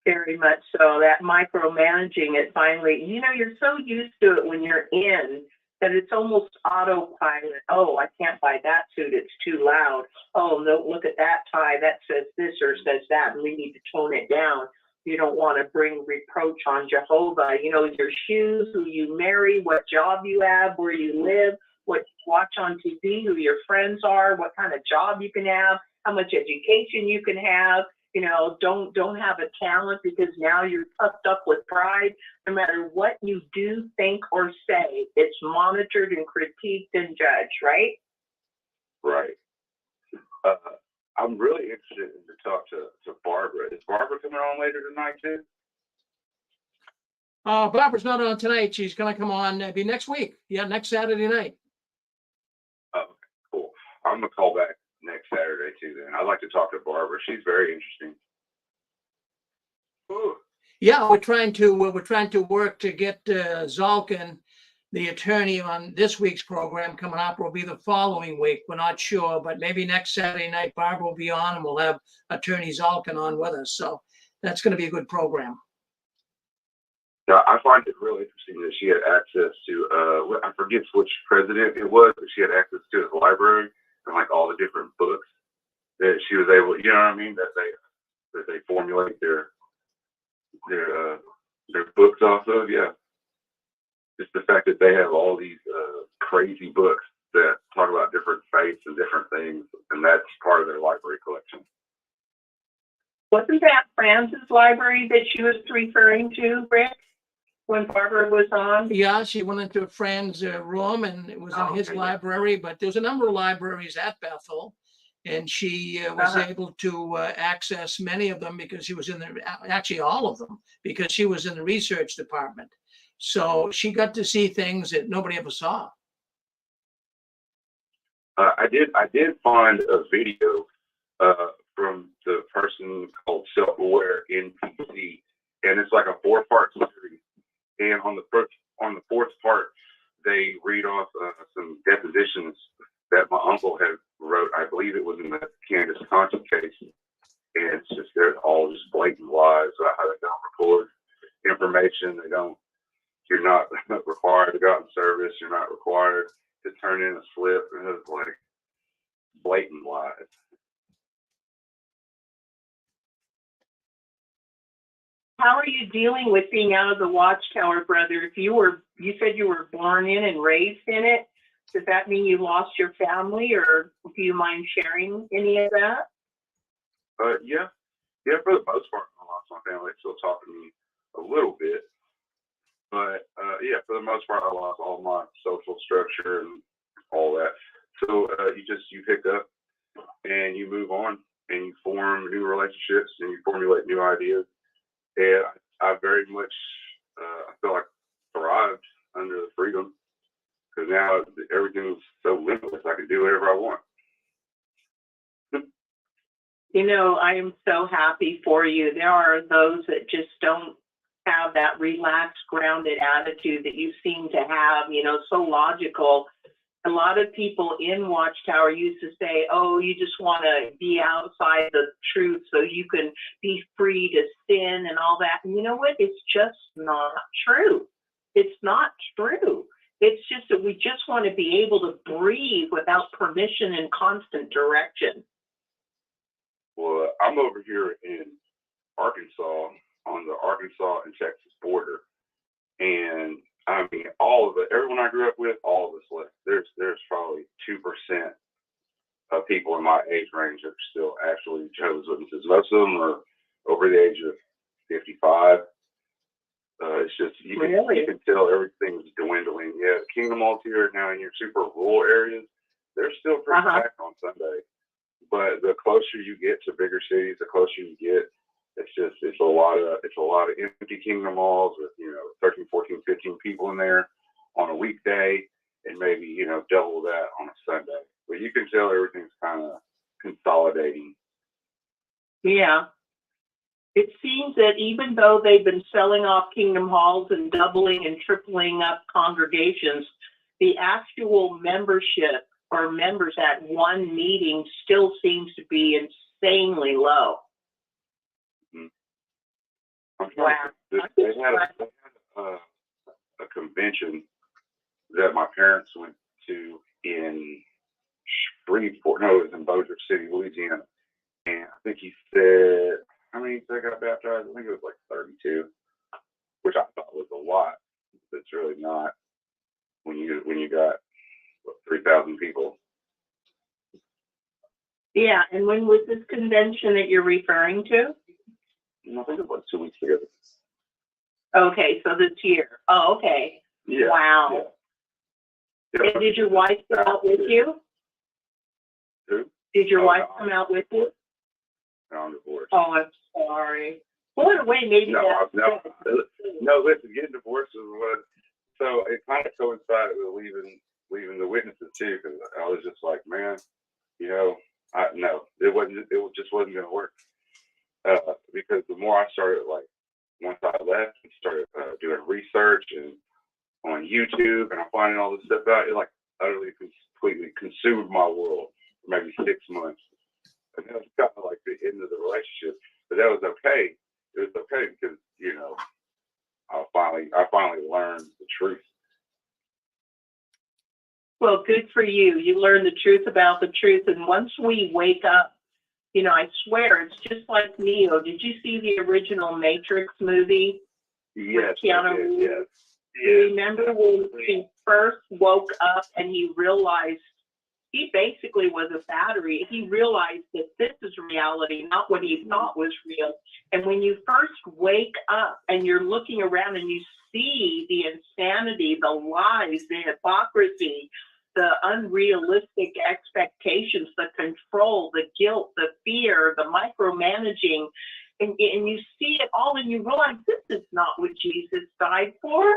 Speaker 2: Very much so. That micromanaging it finally, you're so used to it when you're in that it's almost autopilot. Oh, I can't buy that suit. It's too loud. Oh, no, look at that tie. That says this or says that, and we need to tone it down. You don't want to bring reproach on Jehovah. Your shoes, who you marry, what job you have, where you live, what you watch on TV, who your friends are, what kind of job you can have, how much education you can have. Don't have a talent because now you're puffed up with pride. No matter what you do, think, or say, it's monitored and critiqued and judged, right?
Speaker 7: Right. I'm really interested to talk to Barbara. Is Barbara coming on later tonight too?
Speaker 1: Barbara's not on tonight. She's going to come on maybe next week. Yeah, next Saturday night.
Speaker 7: Oh, cool. I'm going to call back next Saturday too then. I'd like to talk to Barbara. She's very interesting. Ooh.
Speaker 1: Yeah, we're trying to work to get Zalkin, the attorney, on this week's program. Coming up will be the following week. We're not sure, but maybe next Saturday night Barbara will be on and we'll have attorney Zalkin on with us. So that's going to be a good program.
Speaker 7: Yeah, I find it really interesting that she had access to, I forget which president it was, but she had access to his library and like all the different books that she was able, that they formulate their books off of. Yeah, just the fact that they have all these crazy books that talk about different faiths and different things, and that's part of their library collection.
Speaker 2: Wasn't that Franz's library that she was referring to, Rick, when Barbara was on?
Speaker 1: Yeah, she went into a friend's room and it was in his library, but there's a number of libraries at Bethel. And she was able to access many of them because she was actually all of them, because she was in the research department. So she got to see things that nobody ever saw.
Speaker 7: I did find a video
Speaker 8: from the person called Self-Aware NPC, and it's like a 4-part series. And on the fourth part, they read off some depositions that my uncle had wrote. I believe it was in the Candace Conti case, and it's just they're all just blatant lies about how they don't record information. You're not required to go out in service. You're not required to turn in a slip. And it's like blatant lies.
Speaker 2: How are you dealing with being out of the Watchtower, brother? If you said you were born in and raised in it, does that mean you lost your family, or do you mind sharing any of that?
Speaker 8: Yeah, for the most part, I lost my family. They still talk to me a little bit, but yeah, for the most part, I lost all my social structure and all that. So you pick up and you move on and you form new relationships and you formulate new ideas. And I very much, I feel like thrived under the freedom, because now everything's so limitless. I can do whatever I want.
Speaker 2: You know, I am so happy for you. There are those that just don't have that relaxed, grounded attitude that you seem to have, you know, so logical. A lot of people in Watchtower used to say, oh, you just want to be outside the truth so you can be free to sin and all that. And you know what? It's just not true. It's not true. It's just that we just want to be able to breathe without permission and constant direction.
Speaker 8: Well, I'm over here in Arkansas, on the Arkansas and Texas border. And I mean, everyone I grew up with, all of us left. There's probably 2% of people in my age range that are still actually Jehovah's Witnesses. Most of them are over the age of 55. It's just, you can tell everything's dwindling. Yeah, the Kingdom Halls here now in your super rural areas, they're still pretty packed on Sunday. But the closer you get to bigger cities, the closer you get, it's a lot of empty Kingdom Halls with, 13, 14, 15 people in there on a weekday, and maybe, double that on a Sunday. But you can tell everything's kind of consolidating.
Speaker 2: Yeah. It seems that even though they've been selling off Kingdom Halls and doubling and tripling up congregations, the actual membership or members at one meeting still seems to be insanely low.
Speaker 8: Wow. They had a convention that my parents went to in Shreveport. No, it was in Bossier City, Louisiana. And I think he said, how many they got baptized? I think it was like 32, which I thought was a lot. But it's really not when you got 3,000 people.
Speaker 2: Yeah, and when was this convention that you're referring to?
Speaker 8: I think it was 2 weeks ago.
Speaker 2: Okay, so this year. Oh, okay.
Speaker 8: Yeah.
Speaker 2: Wow.
Speaker 8: Yeah.
Speaker 2: And did your wife come out with you?
Speaker 8: Who?
Speaker 2: Did your wife come out with you?
Speaker 8: No, I'm divorced.
Speaker 2: Oh, I'm sorry. Well, in a way, maybe
Speaker 8: no, listen, getting divorced was so it kind of coincided with leaving the witnesses too, because I was just like, man, it just wasn't going to work. Because the more I started, like, once I left and started doing research and on YouTube, and I'm finding all this stuff out, it like utterly, completely consumed my world for maybe 6 months. And that was kind of like the end of the relationship. But that was okay. It was okay because, I finally learned the truth.
Speaker 2: Well, good for you. You learned the truth about the truth. And once we wake up, I swear, it's just like Neo. Did you see the original Matrix movie?
Speaker 8: Yes.
Speaker 2: With Keanu Reeves?
Speaker 8: Yes.
Speaker 2: You remember when he first woke up and he realized he basically was a battery. He realized that this is reality, not what he thought was real. And when you first wake up and you're looking around and you see the insanity, the lies, the hypocrisy, the unrealistic expectations, the control, the guilt, the fear, the micromanaging, and you see it all and you realize this is not what Jesus died for.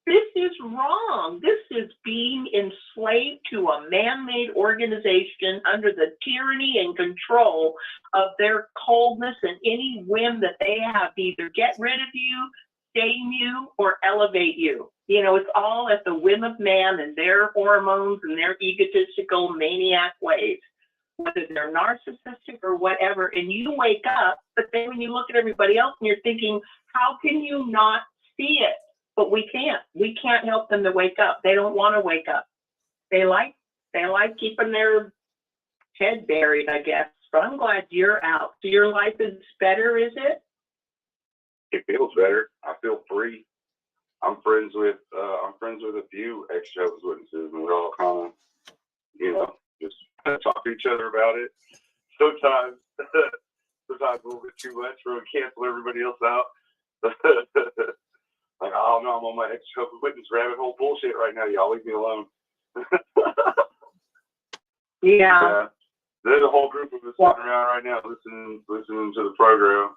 Speaker 2: This is wrong. This is being enslaved to a man-made organization under the tyranny and control of their coldness and any whim that they have to either get rid of you, shame you, or elevate you. You know, it's all at the whim of man and their hormones and their egotistical maniac ways, whether they're narcissistic or whatever. And you wake up, but then when you look at everybody else and you're thinking, how can you not see it? But we can't. We can't help them to wake up. They don't want to wake up. They like keeping their head buried, I guess. So I'm glad you're out. So your life is better, is it?
Speaker 8: It feels better. I feel free. I'm friends with a few ex-Jehovah's Witnesses, and we all kind of, you know, just talk to each other about it. Sometimes a little bit too much, where we cancel everybody else out. Like, oh no, I'm on my ex-Jehovah's Witness rabbit hole bullshit right now. Y'all leave me alone.
Speaker 2: Yeah.
Speaker 8: There's a whole group of us sitting around right now listening to the program.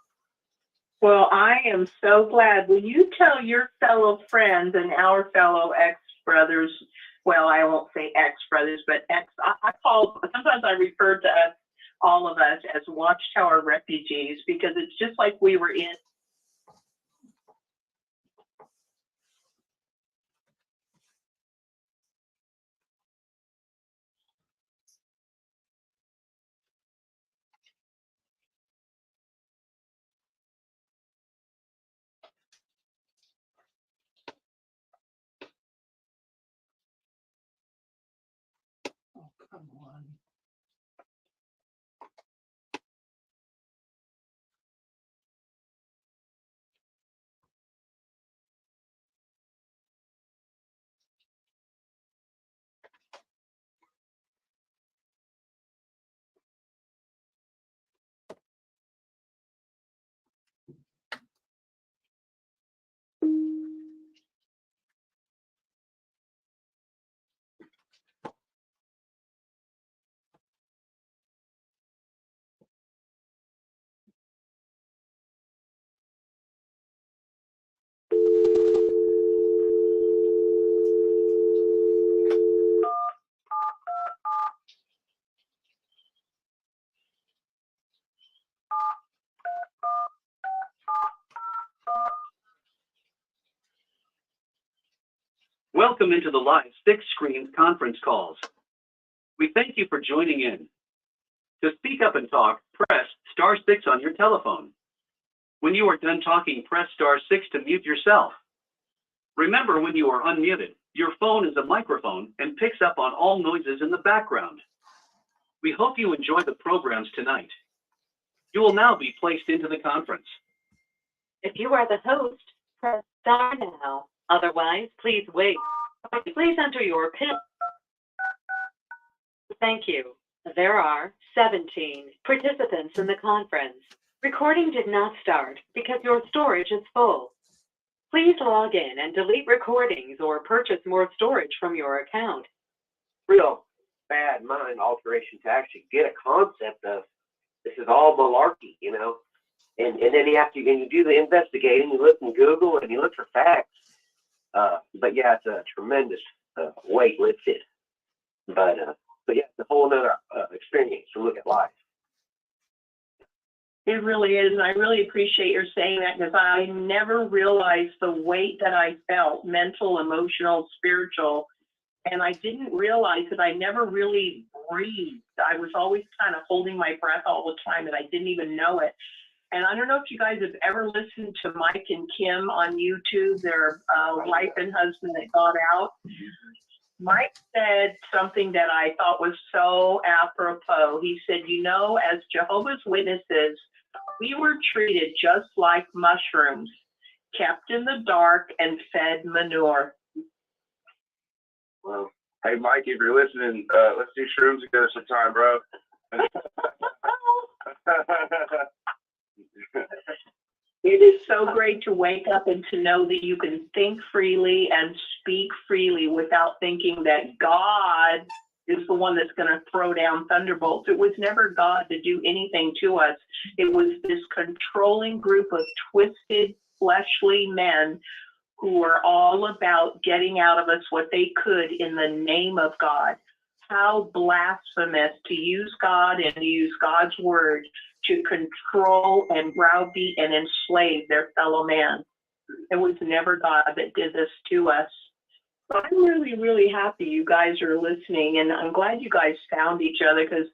Speaker 2: Well, I am so glad. Will you tell your fellow friends and our fellow ex-brothers, well, I won't say ex-brothers, but sometimes I refer to us, all of us, as Watchtower refugees, because it's just like we were in.
Speaker 1: Oh, come on.
Speaker 5: Welcome into the live 6-screen conference calls. We thank you for joining in. To speak up and talk, press *6 on your telephone. When you are done talking, press *6 to mute yourself. Remember, when you are unmuted, your phone is a microphone and picks up on all noises in the background. We hope you enjoy the programs tonight. You will now be placed into the conference.
Speaker 6: If you are the host, press star now. Otherwise, please wait. Please enter your PIN. Thank you. There are 17 participants in the conference. Recording did not start because your storage is full. Please log in and delete recordings or purchase more storage from your account.
Speaker 9: Real bad mind alteration to actually get a concept of this is all malarkey, you know. And then you do the investigating, you look in Google and you look for facts. But yeah, it's a tremendous weight lifted. But yeah, it's a whole other experience to look at life.
Speaker 2: It really is, and I really appreciate your saying that, because I never realized the weight that I felt, mental, emotional, spiritual, and I didn't realize that I never really breathed. I was always kind of holding my breath all the time, and I didn't even know it. And I don't know if you guys have ever listened to Mike and Kim on YouTube, their wife and husband that got out. Mike said something that I thought was so apropos. He said, you know, as Jehovah's Witnesses, we were treated just like mushrooms, kept in the dark and fed manure.
Speaker 8: Well, hey, Mike, if you're listening, let's do shrooms together sometime, bro.
Speaker 2: It is so great to wake up and to know that you can think freely and speak freely without thinking that God is the one that's going to throw down thunderbolts. It was never God to do anything to us. It was this controlling group of twisted, fleshly men who were all about getting out of us what they could in the name of God. How blasphemous to use God and to use God's word to control and browbeat and enslave their fellow man. It was never God that did this to us. So I'm really, really happy you guys are listening, and I'm glad you guys found each other, because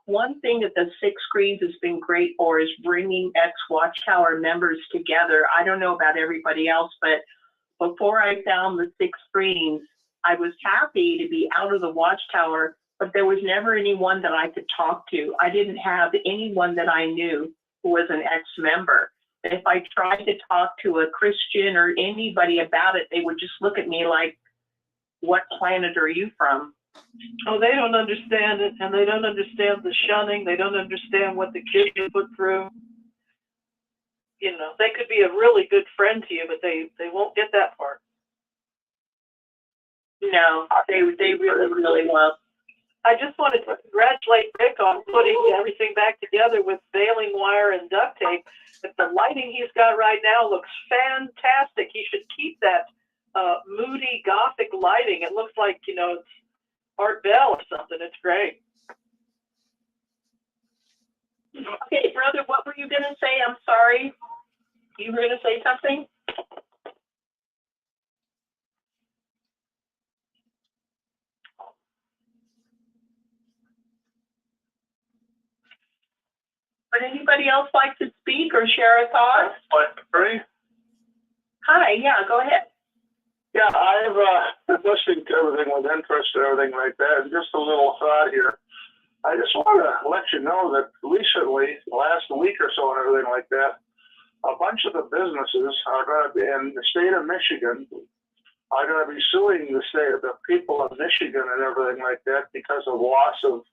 Speaker 2: one thing that the Six Screens has been great for is bringing ex-Watchtower members together. I don't know about everybody else, but before I found the Six Screens, I was happy to be out of the Watchtower, but there was never anyone that I could talk to. I didn't have anyone that I knew who was an ex-member. And if I tried to talk to a Christian or anybody about it, they would just look at me like, what planet are you from?
Speaker 10: Oh, they don't understand it, and they don't understand the shunning. They don't understand what the kids have put through. You know, they could be a really good friend to you, but they won't get that part.
Speaker 2: No, they really, really won't.
Speaker 10: I just wanted to congratulate Rick on putting everything back together with baling wire and duct tape. But the lighting he's got right now looks fantastic. He should keep that moody Gothic lighting. It looks like, you know, it's Art Bell or something. It's great.
Speaker 2: Okay, brother, what were you going to say? I'm sorry. You were going to say something? Would anybody else like to speak or share a thought?
Speaker 7: Ready?
Speaker 2: Hi, yeah, go ahead.
Speaker 7: Yeah, I've been listening to everything with interest and everything like that. And just a little thought here. I just want to let you know that recently, last week or so and everything like that, a bunch of the businesses are going to be in the state of Michigan are going to be suing the people of Michigan and everything like that because of loss of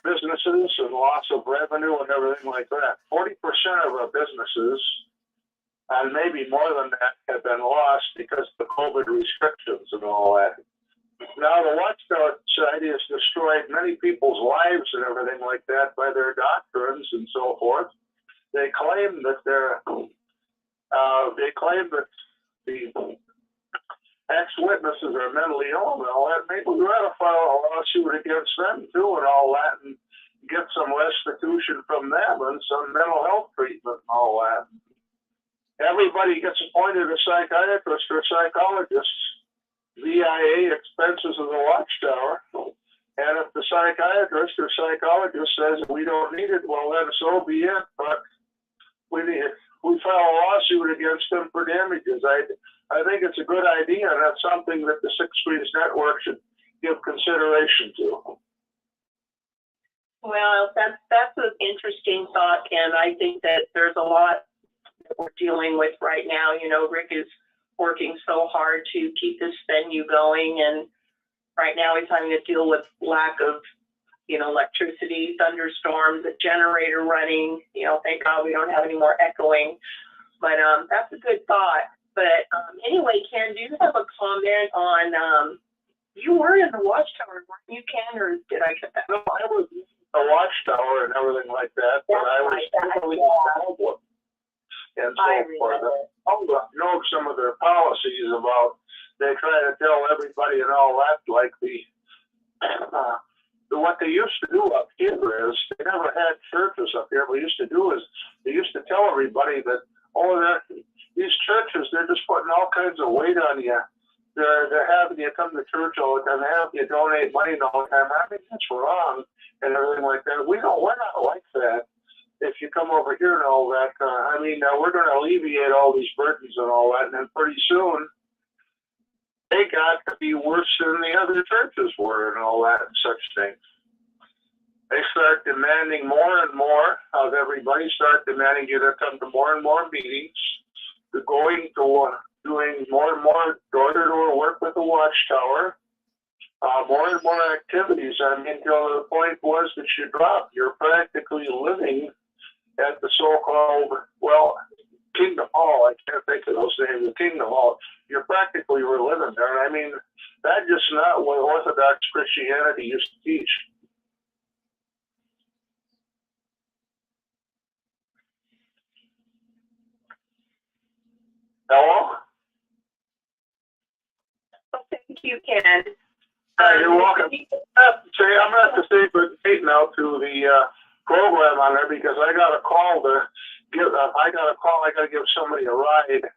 Speaker 7: businesses and loss of revenue and everything like that. 40% of our businesses, and maybe more than that, have been lost because of the COVID restrictions and all that. Now, the Watchtower Society has destroyed many people's lives and everything like that by their doctrines and so forth. They claim that the ex-witnesses are mentally ill and all that. Maybe we ought to file a lawsuit against them too and all that, and get some restitution from them and some mental health treatment and all that. Everybody gets appointed a psychiatrist or a psychologist, VIA expenses of the Watchtower. And if the psychiatrist or psychologist says we don't need it, well then so be it. But we file a lawsuit against them for damages. I think it's a good idea, and that's something that the Six Screens Network should give consideration to.
Speaker 2: Well, that's an interesting thought, Ken. I think that there's a lot that we're dealing with right now. You know, Rick is working so hard to keep this venue going, and right now he's having to deal with lack of, you know, electricity, thunderstorms, a generator running. You know, thank God we don't have any more echoing. But that's a good thought. But anyway, Ken, do you have a comment on, you were in the Watchtower, weren't you, Ken, or did I get that?
Speaker 7: No, I was in the Watchtower and everything like that, but I was totally involved and so forth. I know some of their policies about, they try to tell everybody and all that, like what they used to do up here is, they never had churches up here. What they used to do is, they used to tell everybody that, these churches, they're just putting all kinds of weight on you. They're having you come to church all the time, they're having you donate money all the time. I mean, that's wrong and everything like that. We're not like that. If you come over here and all that, we're going to alleviate all these burdens and all that, and then pretty soon, they got to be worse than the other churches were and all that and such things. They start demanding more and more of everybody, start demanding you to come to more and more meetings, to doing more and more door-to-door work with the Watchtower, more and more activities. I mean, till the point was that you drop. You're practically living at the so-called, Kingdom Hall. I can't think of those names. The Kingdom Hall. You're practically living there. I mean, that's just not what Orthodox Christianity used to teach. Hello?
Speaker 2: you, Ken.
Speaker 7: You're welcome. Say, I'm gonna have to say good night now to the program on there because I got a call to give. I gotta give somebody a ride.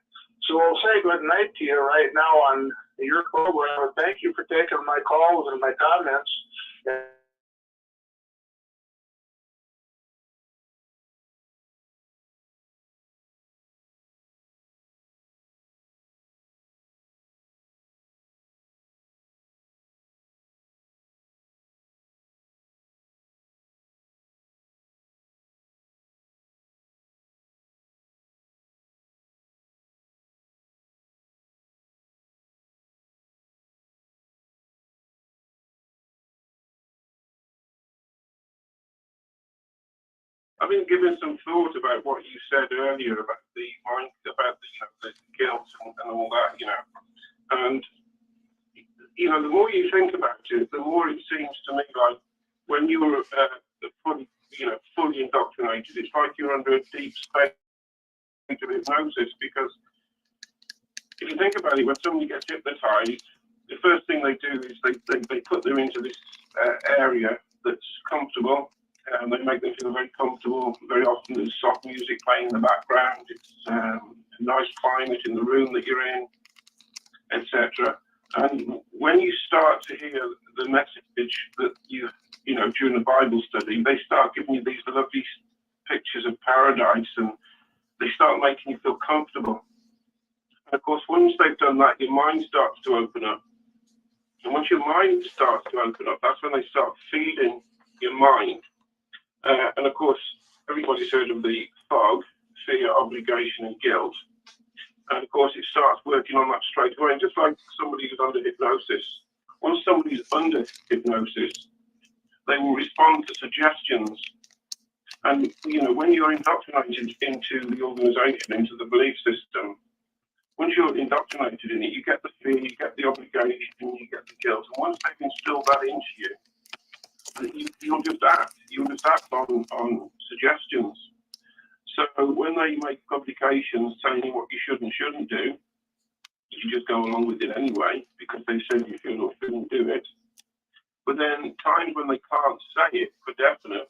Speaker 7: So we'll say good night to you right now on your program. Thank you for taking my calls and my comments.
Speaker 11: I've been giving some thought about what you said earlier about the mind, about the guilt and all that, and the more you think about it, the more it seems to me like when you were fully indoctrinated, it's like you're under a deep state of hypnosis. Because if you think about it, when somebody gets hypnotized, the first thing they do is they put them into this area that's comfortable. And they make them feel very comfortable. Very often there's soft music playing in the background. It's a nice climate in the room that you're in, etc. And when you start to hear the message that during the Bible study, they start giving you these lovely pictures of paradise, and they start making you feel comfortable. And of course, once they've done that, your mind starts to open up. And once your mind starts to open up, that's when they start feeding your mind. And of course, everybody's heard of the fog, fear, obligation, and guilt. And of course, it starts working on that straight away. And just like somebody who's under hypnosis, once somebody's under hypnosis, they will respond to suggestions. And, when you're indoctrinated into the organization, into the belief system, once you're indoctrinated in it, you get the fear, you get the obligation, you get the guilt. And once they've instilled that into you, you'll just act. You'll just act on suggestions. So when they make publications saying what you should and shouldn't do, you just go along with it anyway because they said you should or shouldn't do it. But then times when they can't say it for definite,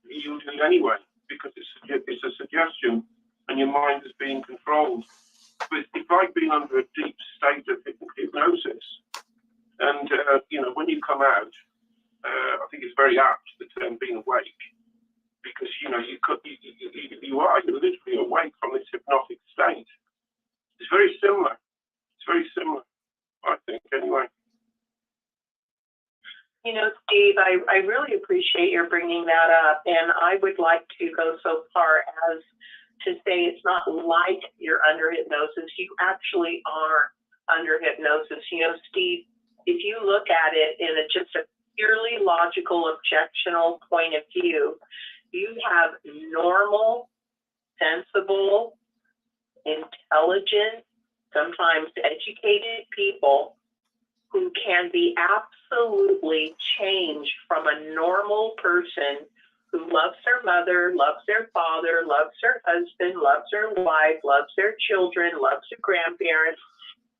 Speaker 11: you'll do it anyway because it's a suggestion and your mind is being controlled. But it's like being under a deep state of hypnosis. And, when you come out, I think it's very apt, the term being awake, because, you are literally awake from this hypnotic state. It's very similar. It's very similar, I think, anyway.
Speaker 2: Steve, I really appreciate your bringing that up. And I would like to go so far as to say it's not like you're under hypnosis. You actually are under hypnosis. Steve, if you look at it in just a purely logical, objectional point of view, you have normal, sensible, intelligent, sometimes educated people who can be absolutely changed from a normal person who loves their mother, loves their father, loves their husband, loves their wife, loves their children, loves their grandparents,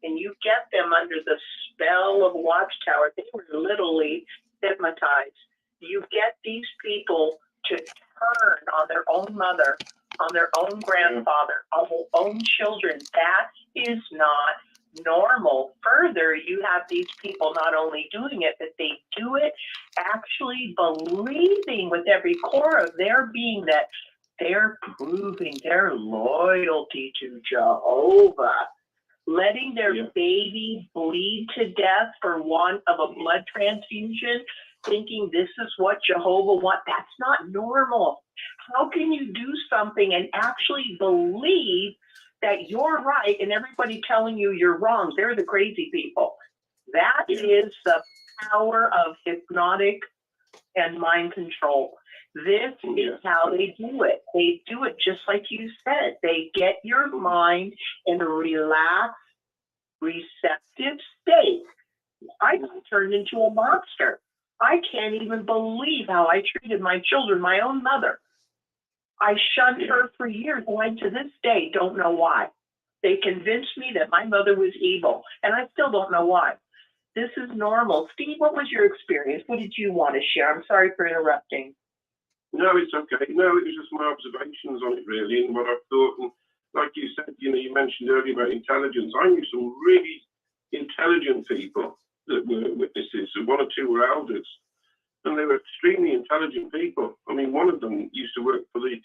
Speaker 2: and you get them under the spell of Watchtower. They were literally hypnotized. You get these people to turn on their own mother, on their own grandfather, on their own children. That is not normal. Further, you have these people not only doing it, but they do it actually believing with every core of their being that they're proving their loyalty to Jehovah. Letting their baby bleed to death for want of a blood transfusion, thinking this is what Jehovah wants. That's not normal. How can you do something and actually believe that you're right and everybody telling you you're wrong? They're the crazy people. That is the power of hypnotic and mind control. This is how they do it. They do it just like you said. They get your mind in a relaxed, receptive state. I got turned into a monster. I can't even believe how I treated my children, my own mother. I shunned her for years, and I to this day don't know why. They convinced me that my mother was evil, and I still don't know why. This is normal. Steve, what was your experience? What did you want to share? I'm sorry for interrupting.
Speaker 11: No, it's okay. No, it was just my observations on it, really, and what I thought. And like you said, you know, you mentioned earlier about intelligence. I knew some really intelligent people that were witnesses. So one or two were elders, and they were extremely intelligent people. I mean, one of them used to work for the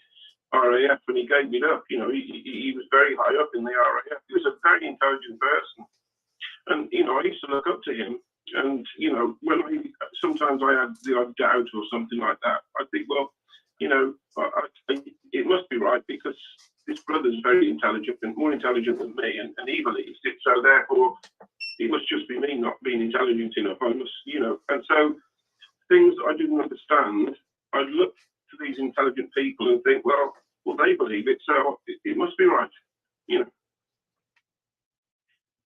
Speaker 11: RAF, and he gave it up. You know, he was very high up in the RAF. He was a very intelligent person, and you know, I used to look up to him. And you know, when sometimes I had the odd doubt or something like that, I think, well, you know, it must be right because this brother's very intelligent and more intelligent than me, and he believes it. So therefore, it must just be me not being intelligent enough. I must, you know, and so things I didn't understand, I'd look to these intelligent people and think, well, they believe it, so it must be right, you know.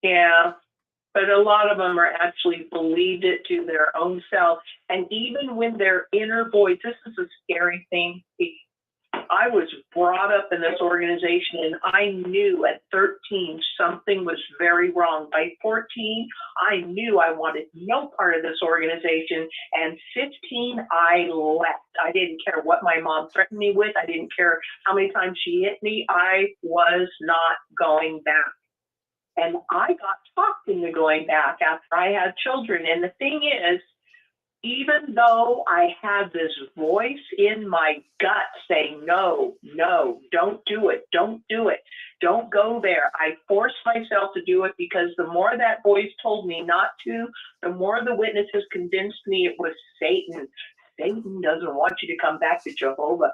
Speaker 2: Yeah, but a lot of them are actually believed it to their own self. And even when their inner voice, this is a scary thing. I was brought up in this organization, and I knew at 13 something was very wrong. By 14, I knew I wanted no part of this organization. And 15, I left. I didn't care what my mom threatened me with. I didn't care how many times she hit me. I was not going back. And I got talked into going back after I had children. And the thing is, even though I had this voice in my gut saying, no, don't do it, don't go there, I forced myself to do it because the more that voice told me not to, the more the witnesses convinced me it was Satan. Satan doesn't want you to come back to Jehovah.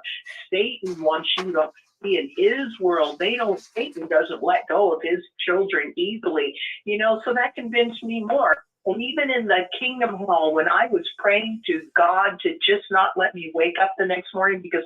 Speaker 2: Satan wants you to be in his world. Satan doesn't let go of his children easily. You know, so that convinced me more. And even in the Kingdom Hall, when I was praying to God to just not let me wake up the next morning because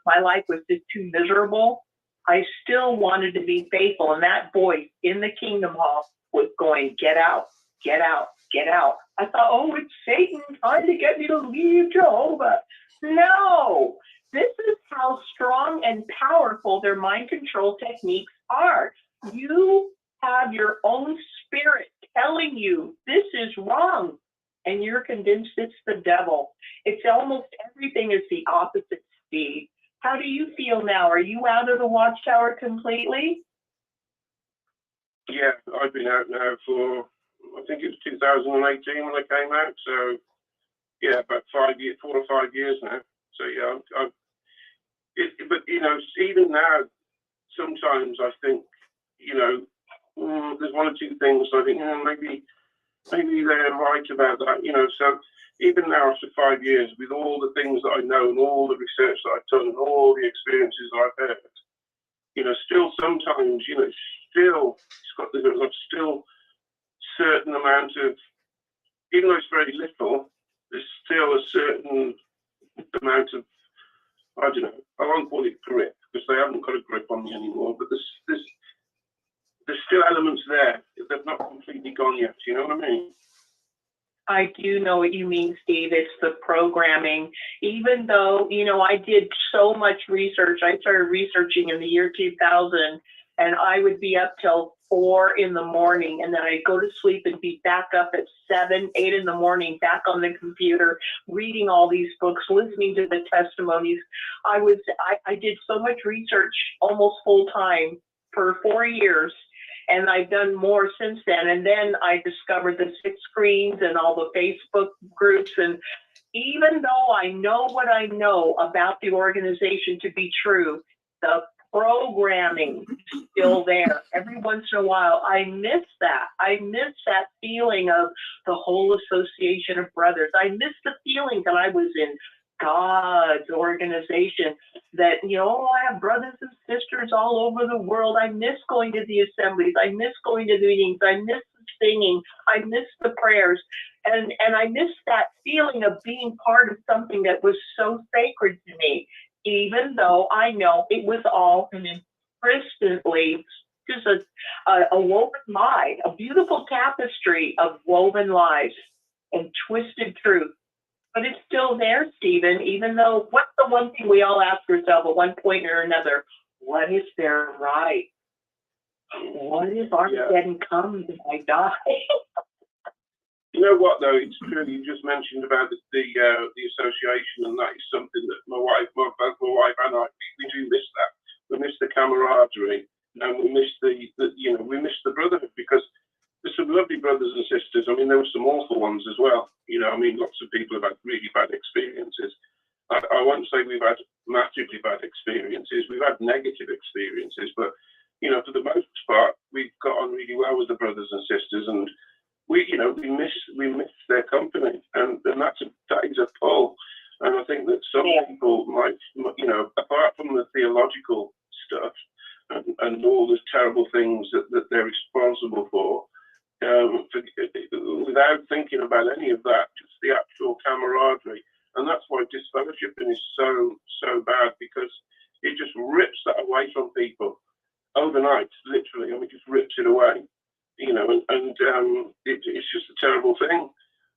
Speaker 2: my life was just too miserable, I still wanted to be faithful. And that voice in the Kingdom Hall was going, get out, get out, get out. I thought, oh, it's Satan trying to get me to leave Jehovah. No, this is how strong and powerful their mind control techniques are. You have your own spirit telling you this is wrong, and you're convinced it's the devil. It's almost everything is the opposite, Steve. How do you feel now? Are you out of the Watchtower completely?
Speaker 11: Yeah, I've been out now for, I think it was 2018 when I came out. So yeah, about 4 or 5 years now. So yeah, but you know, even now, sometimes I think, you know, there's one or two things I think maybe they're right about that, you know. So even now after 5 years, with all the things that I know and all the research that I've done and all the experiences I've had, you know, still sometimes, you know, there's still certain amount of, even though it's very little, there's still a certain amount of, I don't know, I won't call it grip because they haven't got a grip on me anymore, but there's still elements there. They've not completely gone yet, you know what I mean?
Speaker 2: I do know what you mean, Steve. It's the programming. Even though, you know, I did so much research. I started researching in the year 2000, and I would be up till 4 in the morning, and then I'd go to sleep and be back up at 7, 8 in the morning, back on the computer, reading all these books, listening to the testimonies. I did so much research almost full time for 4 years. And I've done more since then. And then I discovered the 6 screens and all the Facebook groups. And even though I know what I know about the organization to be true, the programming is still there. Every once in a while, I miss that. I miss that feeling of the whole association of brothers. I miss the feeling that I was in God's organization, that, you know, I have brothers and sisters all over the world. I miss going to the assemblies. I miss going to the meetings. I miss the singing. I miss the prayers. And I miss that feeling of being part of something that was so sacred to me, even though I know it was all an imprisonedly just a woven lie, a beautiful tapestry of woven lies and twisted truth. But it's still there, Stephen, even though what's the one thing we all ask ourselves at one point or another? What is their right? What if Armageddon comes and I die?
Speaker 11: You know what though? It's true. You just mentioned about the association, and that is something that both my wife and I, we do miss that. We miss the camaraderie, and we miss we miss the brotherhood, because there's some lovely brothers and sisters. I mean, there were some awful ones as well. I mean, lots of people have had really bad experiences. I won't say we've had massively bad experiences. We've had negative experiences, but for the most part, we've got on really well with the brothers and sisters, and we miss their company, and that is a pull. And I think that some people might, apart from the theological stuff and all the terrible things that they're responsible for, without thinking about any of that, just the actual camaraderie. And that's why disfellowshipping is so bad, because it just rips that away from people overnight, literally. I mean, it just rips it away, it's just a terrible thing.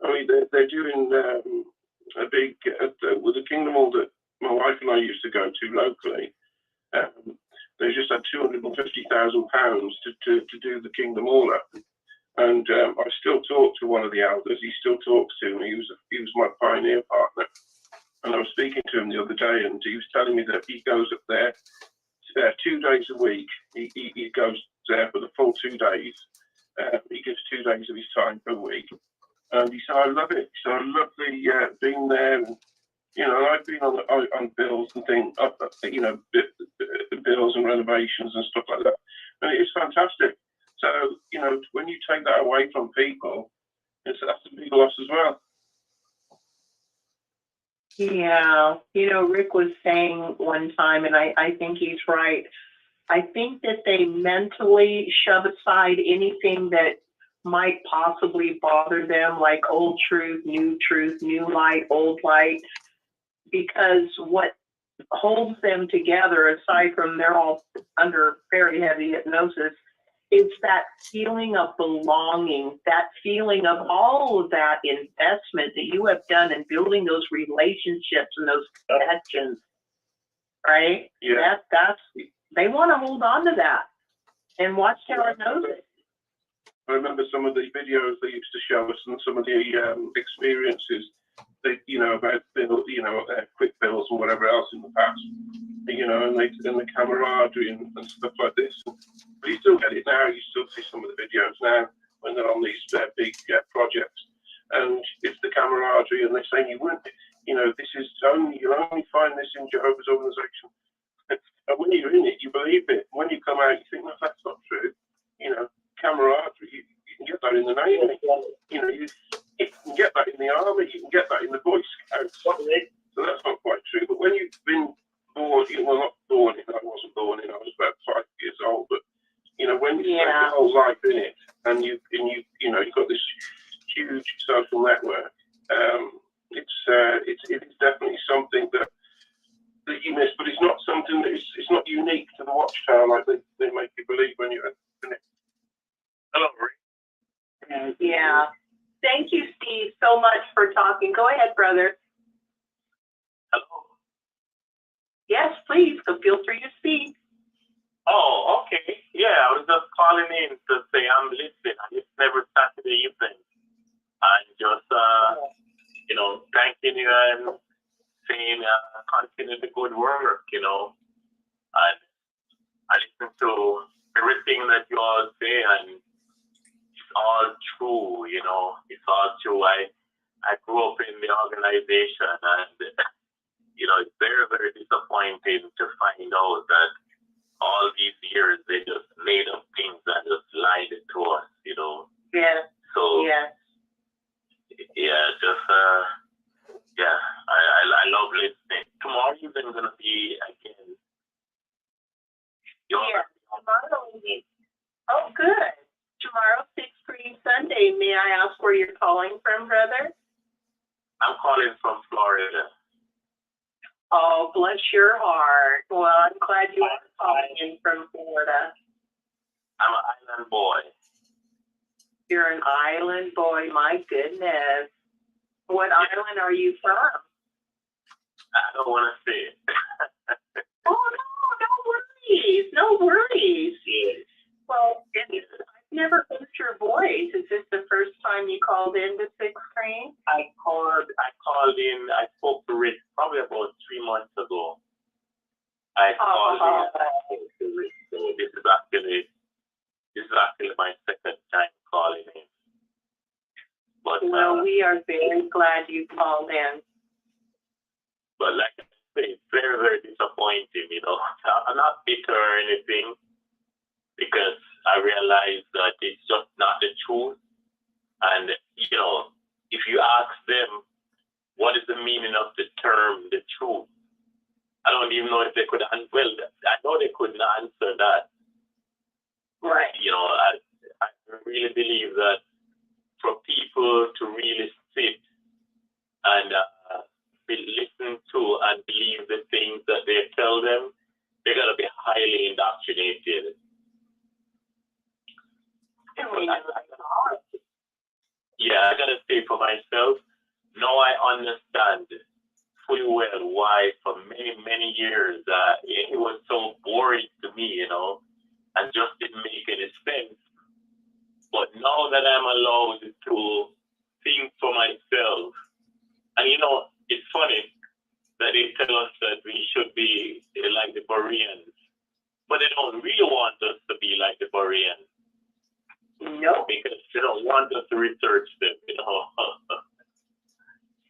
Speaker 11: I mean, they're doing a big, with the Kingdom Hall that my wife and I used to go to locally. They just had £250,000 to do the Kingdom Hall up. And I still talk to one of the elders. He still talks to me. He was my pioneer partner. And I was speaking to him the other day, and he was telling me that he goes up there 2 days a week. He goes there for the full 2 days. He gives 2 days of his time per week. And he said, I love it. So I love being there. And, I've been on bills and things, bills and renovations and stuff like that. And it is fantastic. So, when you take that away from people, that's a big loss as well.
Speaker 2: Yeah. Rick was saying one time, and I think he's right. I think that they mentally shove aside anything that might possibly bother them, like old truth, new light, old light, because what holds them together, aside from they're all under very heavy hypnosis, is that feeling of belonging, that feeling of all of that investment that you have done in building those relationships and those connections, right?
Speaker 11: Yeah.
Speaker 2: That's they want to hold on to that, and Watchtower knows it.
Speaker 11: I remember some of the videos they used to show us, and some of the experiences that about quick bills and whatever else in the past, and the camaraderie and stuff like this. But you still get it now. You still see some of the videos now when they're on these big projects, and it's the camaraderie, and they're saying you'll only find this in Jehovah's organization. And when you're in it, you believe it. When you come out, you think, no, that's not true. Camaraderie, you can get that in the Navy. You can get that in the Army. You can get that in the Boy Scouts. So that's not quite true. But when you've been born, not born in, I wasn't born in, I was about 5 years old. But when you spend your whole life in it, and you've got this huge social network, it's definitely something that you miss. But it's not something that it's not unique to the Watchtower like they make you believe when you're in it. Hello, Rick.
Speaker 2: Yeah. Thank you, Steve, so much for talking. Go ahead, brother.
Speaker 12: Hello.
Speaker 2: Yes, please. Feel free to speak.
Speaker 12: Oh, okay. Yeah, I was just calling in to say I'm listening. I listen every Saturday evening. And just, thanking you and saying continue the good work, And I listen to everything that you all say, and it's all true, It's all true. I grew up in the organization, and, it's very, very disappointing to find out that all these years they just made up things and just lied to us,
Speaker 2: Yeah.
Speaker 12: So, I love listening. Tomorrow evening is going to be again.
Speaker 2: Tomorrow. Oh, good. Tomorrow, 6 Green Sunday. May I ask where you're calling from, brother?
Speaker 12: I'm calling from Florida.
Speaker 2: Oh, bless your heart. Well, I'm glad you are calling in from Florida.
Speaker 12: I'm an island boy.
Speaker 2: You're an island boy. My goodness. What island are you from?
Speaker 12: I don't want to say it.
Speaker 2: Oh, no worries. No worries.
Speaker 12: Yes.
Speaker 2: Well, I've never heard your voice. Is this the first time you called in to Sixth Screen?
Speaker 12: I called in, I spoke to Rick probably about 3 months ago. I called in to Rick, so this is actually my second time calling in. But,
Speaker 2: Well, we are very glad you called in.
Speaker 12: But like I say, it's very, very disappointing, you know. I'm not bitter or anything, because I realize that it's just not the truth. And, you know, if you ask them, what is the meaning of the term, the truth? I don't even know if they could, well, I know they couldn't answer that.
Speaker 2: Right.
Speaker 12: You know, I really believe that for people to really sit and be listened to and believe the things that they tell them, they're going to be highly indoctrinated. Yeah, I got to say for myself, now I understand fully well why for many, many years it was so boring to me, you know, and just didn't make any sense. But now that I'm allowed to think for myself, and you know, it's funny that they tell us that we should be like the Bereans, but they don't really want us to be like the Bereans.
Speaker 2: No.
Speaker 12: Because they don't want us to research them, you know.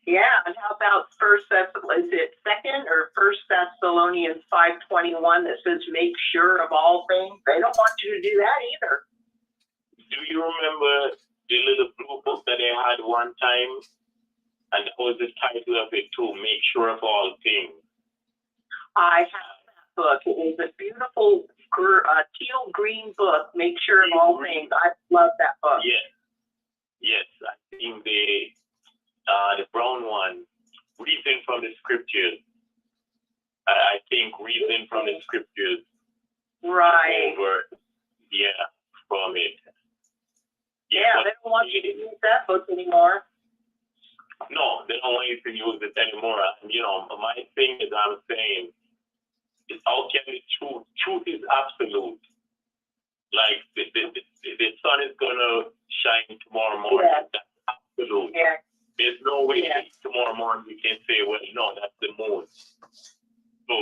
Speaker 2: Yeah, and how about is it 2nd or 1 Thessalonians 5:21 that says make sure of all things? They don't want you to do that either.
Speaker 12: Do you remember the little blue book that they had one time? And that was the title of it too, Make Sure of All Things.
Speaker 2: I have that book. It is a beautiful teal green book, Make Sure of All Things. I love that book.
Speaker 12: Yes, I think the brown one, Reason from the Scriptures. I think Reason from the Scriptures.
Speaker 2: Right.
Speaker 12: From it.
Speaker 2: Yeah, they don't want you to use that book anymore.
Speaker 12: No, they don't want you to use it anymore. And, you know, my thing is, I'm saying, is how can the truth is absolute. Like, the sun is going to shine tomorrow morning. Yeah. That's absolute.
Speaker 2: Yeah.
Speaker 12: There's no way tomorrow morning you can say, well, no, that's the moon. So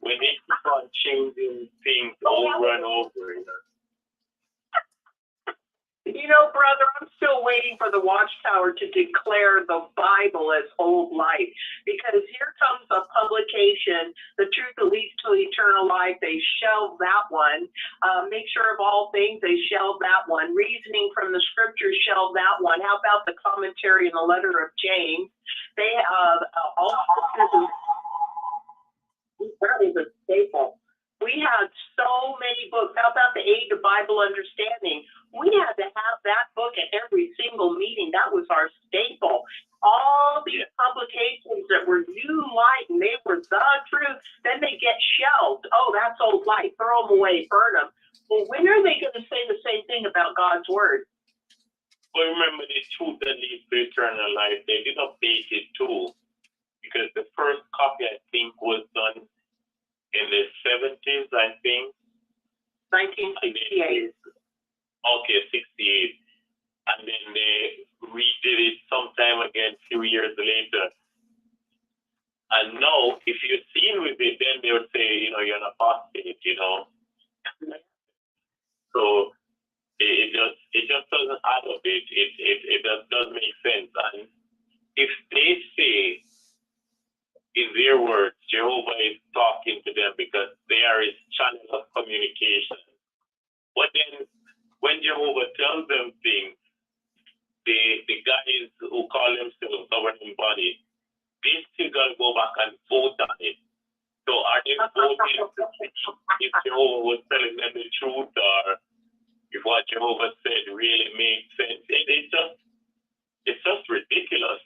Speaker 12: when they keep on changing things over and over,
Speaker 2: you know, brother, I'm still waiting for the Watchtower to declare the Bible as old life, because here comes a publication, The Truth That Leads to Eternal Life. They shelved that one. Make Sure of All Things, they shelved that one. Reasoning from the Scriptures, shelved that one. How about the commentary in the letter of James? They that is a staple. We had so many books. How about the Aid to Bible Understanding? We had to have that book at every single meeting. That was our staple. All these publications that were new light and they were the truth, then they get shelved. Oh, that's old light. Throw them away, burn them. Well, when are they going to say the same thing about God's Word?
Speaker 12: Well, remember, the Truth That Leads to Eternal Life, they did update it too, because the first copy, I think, was done in the 70s, I think.
Speaker 2: 1968.
Speaker 12: Okay, 68. And then they redid it sometime again a few years later. And now, if you're seen with it, then they would say, you know, you're an apostate, you know. So it just doesn't add up. It does make sense. And if they say, in their words, Jehovah is talking to them because they are his channel of communication. But then, when Jehovah tells them things, the guys who call themselves governing body, they still got to go back and vote on it. So are they voting to see if Jehovah was telling them the truth, or if what Jehovah said really made sense? It's just ridiculous.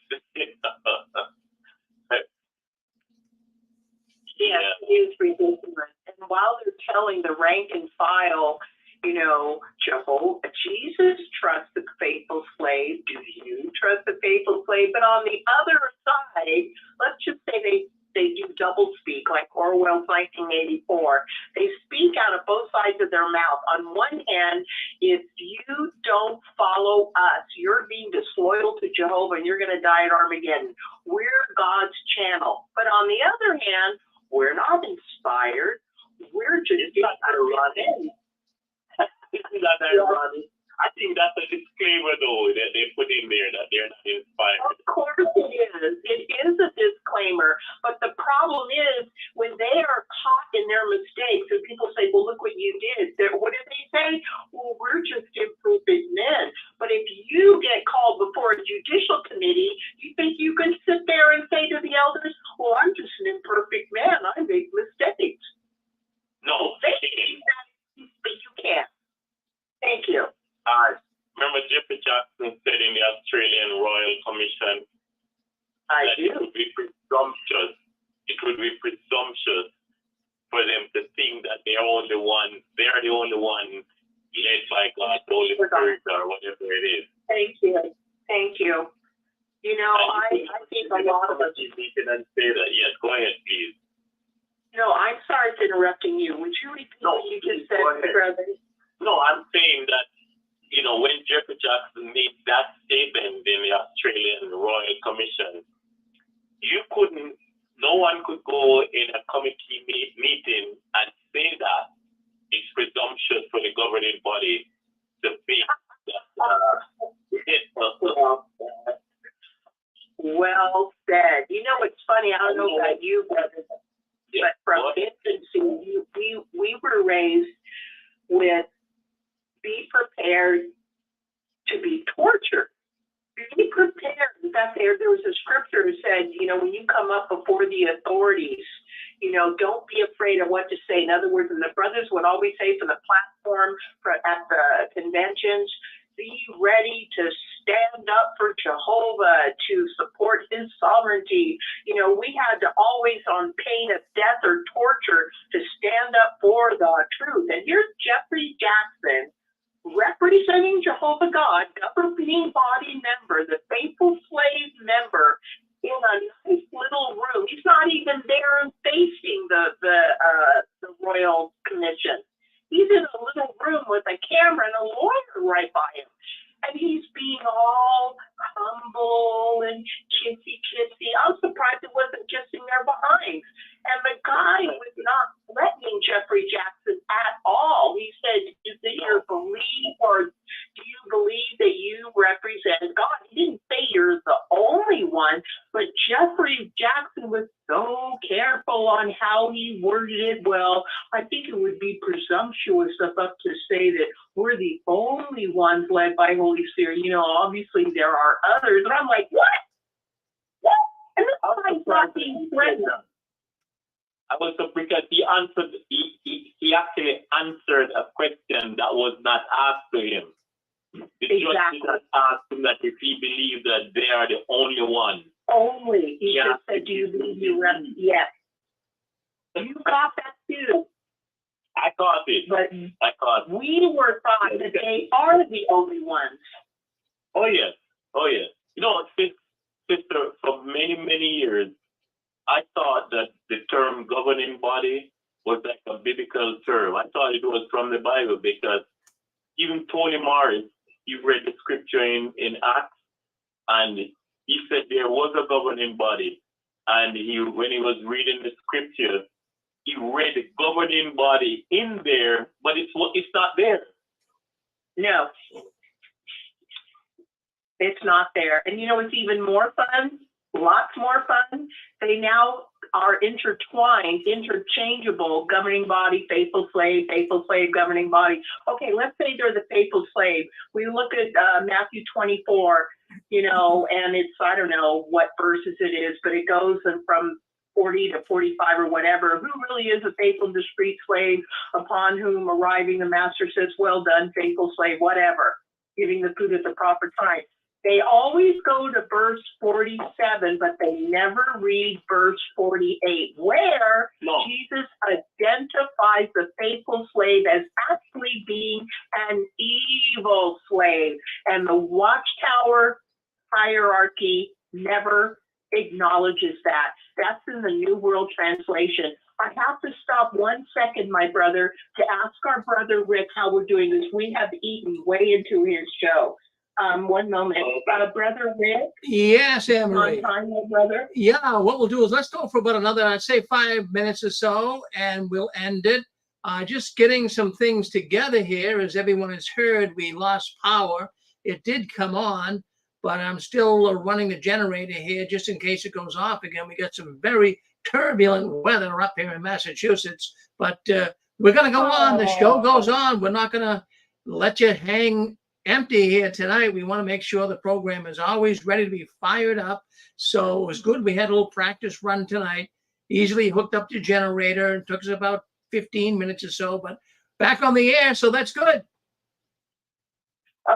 Speaker 2: Yeah, it is ridiculous. And while they're telling the rank and file, you know, Jehovah, Jesus trusts the faithful slave. Do you trust the faithful slave? But on the other side, let's just say they do double speak, like Orwell's 1984. They speak speak out of both sides of their mouth. On one hand, if you don't follow us, you're being disloyal to Jehovah and you're going to die at Armageddon. We're God's channel. But on the other hand, we're not inspired. We're just
Speaker 12: Isn't that ironic? Isn't that ironic? I think that's a disclaimer, though, that they put in there that they're not inspired.
Speaker 2: Of course it is. It is a disclaimer. But the problem is when they are caught in their mistakes and people say, well, look what you did. What did they say? Well, we're just imperfect men. But if you get called before a judicial committee, you think you can sit there and say to the elders, well, I'm just an imperfect man. I make mistakes.
Speaker 12: No,
Speaker 2: They think that, but you can't. Thank you.
Speaker 12: Remember Jeffrey Jackson said in the Australian Royal Commission that it would be presumptuous. It would be presumptuous for them to think that they're the only one led by God's Holy Spirit or whatever it is.
Speaker 2: Thank you. Thank you. You know, I think a lot of us.
Speaker 12: You can say that. Yes, go ahead, please.
Speaker 2: No, I'm sorry for interrupting you. Would you repeat what you just said, brother?
Speaker 12: No, I'm saying that, you know, when Jeffrey Jackson made that statement in the Australian Royal Commission, no one could go in a committee meeting and say that it's presumptuous for the governing body to think that.
Speaker 2: Well said. You know, it's funny. I don't know about you, brother, but from infancy, we were raised with be prepared to be tortured. Be prepared. In fact, there was a scripture that said, you know, when you come up before the authorities, you know, don't be afraid of what to say. In other words, and the brothers would always say from the platform at the conventions, be ready to stand up for Jehovah, to support his sovereignty. You know, we had to always, on pain of death or torture, to stand up for the truth. And here's Jeffrey Jackson, representing Jehovah God, governing body member, the faithful slave member, in a nice little room. He's not even there and facing the Royal Commission. He's in a little room with a camera and a lawyer right by him. And he's being all humble and kissy. I'm surprised it wasn't kissing their behinds. And the guy was not threatening Jeffrey Jackson at all. He said, is it your belief, or do you believe that you represent God? He didn't say you're the only one, but Jeffrey Jackson was so careful on how he worded it. Well, I think it would be presumptuous of us to say that we're the only ones led by Holy Spirit. You know, obviously there are others. And I'm like, what? And this guy's not being threatened.
Speaker 12: I was surprised because he actually answered a question that was not asked to him. The judge did not ask him that if he believed that they are the only one.
Speaker 2: Only. He just said, do you believe you represent? Yes. You got that too.
Speaker 12: I caught it.
Speaker 2: But we were taught that they are the only ones.
Speaker 12: Oh, yes. Oh, yes. You know, sister, for many, many years, I thought that the term governing body was like a biblical term. I thought it was from the Bible because even Tony Morris, he read the scripture in Acts, and he said there was a governing body. And when he was reading the scriptures, he read the governing body in there, but it's not there.
Speaker 2: No. It's not there. And you know what's even more fun? Lots more fun. They now are intertwined, interchangeable, governing body, faithful slave, governing body. Okay, let's say they're the faithful slave. We look at Matthew 24, you know, and it's, I don't know what verses it is, but it goes from 40 to 45 or whatever. Who really is a faithful, discreet slave upon whom arriving the master says, well done, faithful slave, whatever, giving the food at the proper time. They always go to verse 47, but they never read verse 48, where Jesus identifies the faithful slave as actually being an evil slave. And the Watchtower hierarchy never acknowledges that. That's in the New World Translation. I have to stop 1 second, my brother, to ask our brother Rick how we're doing this. We have eaten way into his show. 1 moment. Brother Rick?
Speaker 1: Yes, Anne-Marie.
Speaker 2: On time, my brother?
Speaker 1: Yeah, what we'll do is let's go for about another, I'd say 5 minutes or so, and we'll end it. Just getting some things together here. As everyone has heard, we lost power. It did come on, but I'm still running the generator here just in case it goes off again. We got some very turbulent weather up here in Massachusetts, but we're going to go on. The show goes on. We're not going to let you hang empty here tonight. We want to make sure the program is always ready to be fired up. So it was good. We had a little practice run tonight, easily hooked up the generator. It took us about 15 minutes or so, but back on the air. So that's good.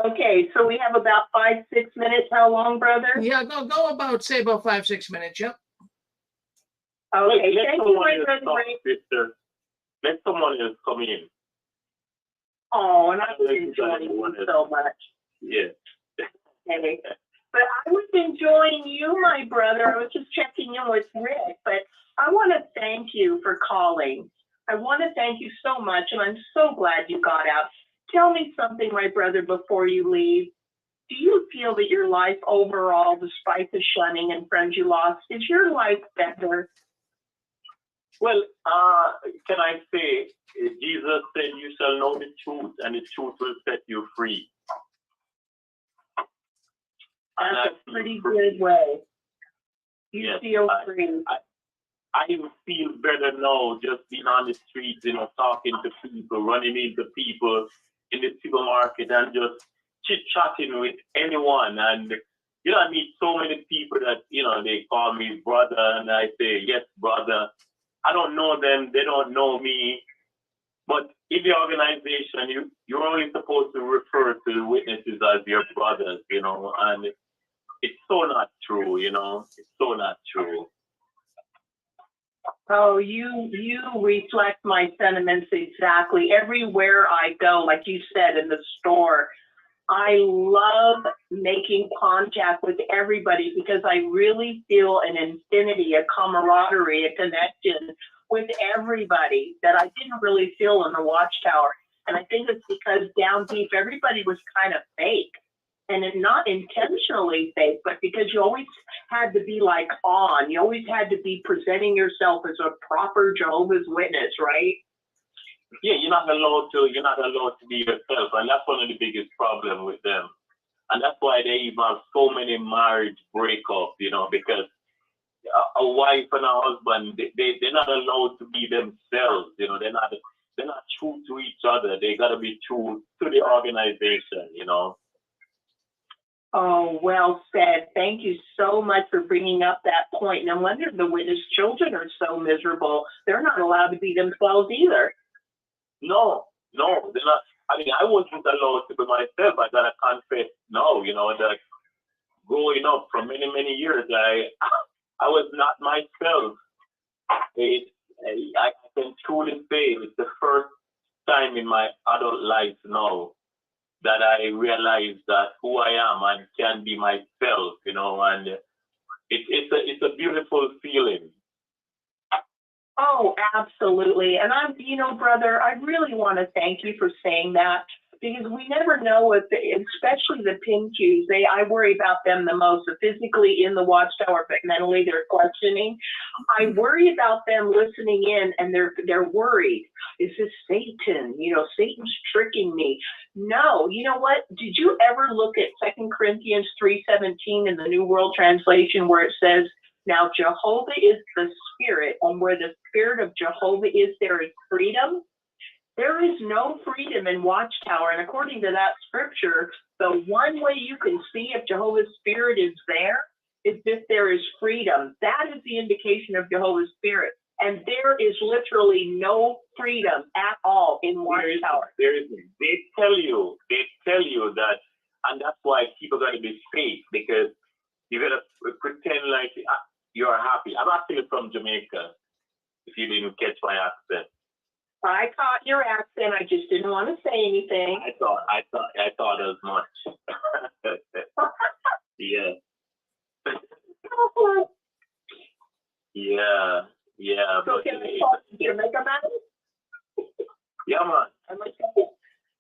Speaker 2: Okay, so we have about 5, 6 minutes. How long, brother?
Speaker 1: Yeah, go about, say about 5, 6 minutes. Yep.
Speaker 2: Okay,
Speaker 12: Let
Speaker 2: thank you,
Speaker 12: someone
Speaker 2: my
Speaker 12: else
Speaker 2: brother
Speaker 12: talk,
Speaker 2: Rick.
Speaker 12: sister. Let someone else come in.
Speaker 2: Oh, and I was
Speaker 12: Let
Speaker 2: enjoying
Speaker 12: someone
Speaker 2: you
Speaker 12: else.
Speaker 2: so much.
Speaker 12: Yeah.
Speaker 2: Okay. But I was enjoying you, my brother. I was just checking in with Rick, but I want to thank you for calling. I want to thank you so much, and I'm so glad you got out. Tell me something, my brother, before you leave. Do you feel that your life overall, despite the shunning and friends you lost, is your life better?
Speaker 12: Well, can I say, Jesus said, "You shall know the truth, and the truth will set you free."
Speaker 2: That's a pretty good way. You feel free.
Speaker 12: I feel better now just being on the streets, talking to people, running into people in the supermarket and just chit-chatting with anyone. And, I meet so many people that, they call me brother, and I say, yes, brother. I don't know them. They don't know me. But in the organization, you're only supposed to refer to the witnesses as your brothers, and it's so not true, It's so not true.
Speaker 2: Oh, you reflect my sentiments exactly. Everywhere I go, like you said, in the store, I love making contact with everybody because I really feel an infinity, a camaraderie, a connection with everybody that I didn't really feel in the Watchtower. And I think it's because down deep, everybody was kind of fake. And it's not intentionally fake, but because you always had to be like on. You always had to be presenting yourself as a proper Jehovah's Witness, right?
Speaker 12: Yeah, you're not allowed to be yourself, and that's one of the biggest problems with them. And that's why they even have so many marriage breakups, because a wife and a husband, they're not allowed to be themselves, they're not true to each other. They gotta be true to the organization,
Speaker 2: Oh, well said. Thank you so much for bringing up that point. No wonder the witness children are so miserable. They're not allowed to be themselves either.
Speaker 12: No, they're not. I mean, I wasn't allowed to be myself. I gotta confess now, that growing up for many, many years, I was not myself. I can truly say it's the first time in my adult life now that I realized that who I am and can be myself, and it's a beautiful feeling.
Speaker 2: Oh, absolutely. And brother, I really want to thank you for saying that because we never know especially the PIN-Qs, I worry about them the most. Physically in the Watchtower, but mentally they're questioning. I worry about them listening in and they're worried. Is this Satan? Satan's tricking me. No, you know what? Did you ever look at 2 Corinthians 3:17 in the New World Translation where it says, now Jehovah is the Spirit, and where the Spirit of Jehovah is, there is freedom? There is no freedom in Watchtower, and according to that scripture, the one way you can see if Jehovah's Spirit is there is if there is freedom. That is the indication of Jehovah's Spirit, and there is literally no freedom at all in Watchtower.
Speaker 12: They tell you that, and that's why people got to be fake, because you got to pretend like you're happy. I'm actually from Jamaica, if you didn't catch my accent.
Speaker 2: I caught your accent. I just didn't want to say anything.
Speaker 12: I thought as much. Yeah. Yeah. Yeah,
Speaker 2: So
Speaker 12: but
Speaker 2: can I talk to Jamaica man?
Speaker 12: yeah, man.
Speaker 2: I'm like,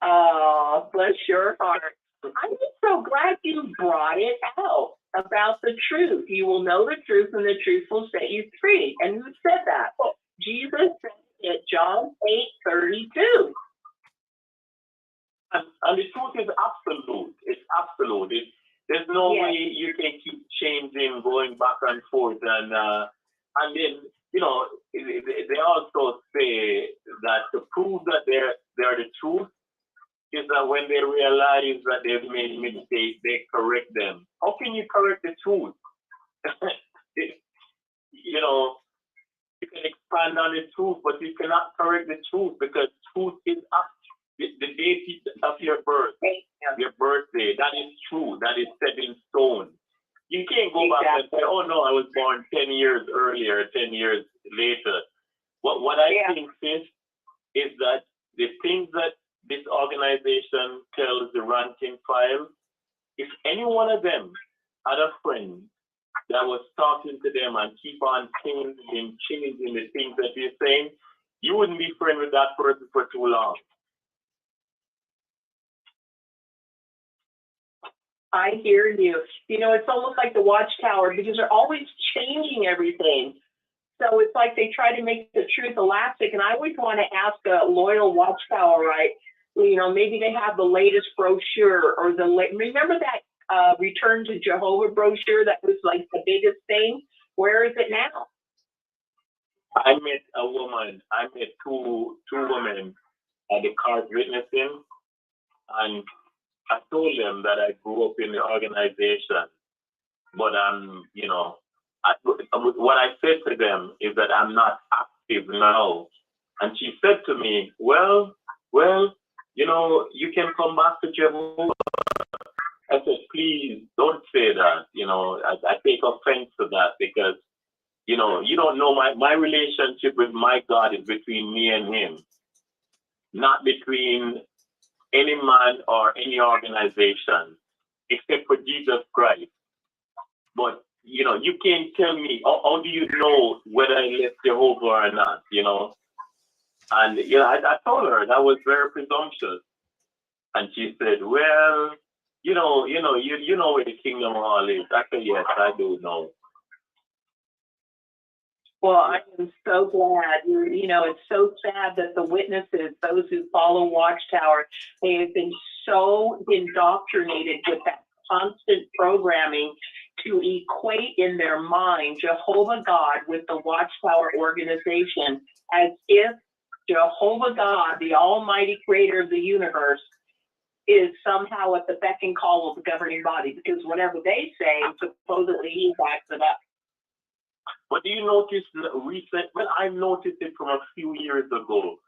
Speaker 2: oh, bless your heart. I'm just so glad you brought it out about the truth. You will know the truth, and the truth will set you free. And who said that? Well, Jesus said it, John 8:32.
Speaker 12: And the truth is absolute. It's absolute. There's no
Speaker 2: Yes.
Speaker 12: way you can keep changing, going back and forth, and then they also say that to prove that they're the truth is that when they realize that they've made mistakes, they correct them. How can you correct the truth? You can expand on the truth, but you cannot correct the truth because truth is the date of your birth, your birthday. That is true. That is set in stone. You can't go back and say, "Oh no, I was born 10 years earlier, 10 years later." What I think is that the things that this organization tells the rank and file, if any one of them had a friend that was talking to them and keep on changing the things that they're saying, you wouldn't be friends with that person for too long.
Speaker 2: I hear you. It's almost like the Watchtower because they're always changing everything. So it's like they try to make the truth elastic. And I always want to ask a loyal Watchtower, right? Maybe they have the latest brochure or remember that Return to Jehovah brochure that was like the biggest thing? Where is it now?
Speaker 12: I met a woman. I met two women at the card witnessing, and I told them that I grew up in the organization, but what I said to them is that I'm not active now. And she said to me, well, you can come back to Jehovah. I said, please don't say that. I take offense to that because, you don't know my relationship with my God is between me and him, not between any man or any organization, except for Jesus Christ. But, you can't tell me, how do you know whether I left Jehovah or not, And, I told her that was very presumptuous. And she said, well, you know where the kingdom hall is. I said, yes, I do know.
Speaker 2: Well, I am so glad. It's so sad that the witnesses, those who follow Watchtower, they have been so indoctrinated with that constant programming to equate in their mind Jehovah God with the Watchtower organization as if Jehovah God, the almighty creator of the universe, is somehow at the beck and call of the governing body, because whatever they say, supposedly he backs it up.
Speaker 12: But do you notice I've noticed it from a few years ago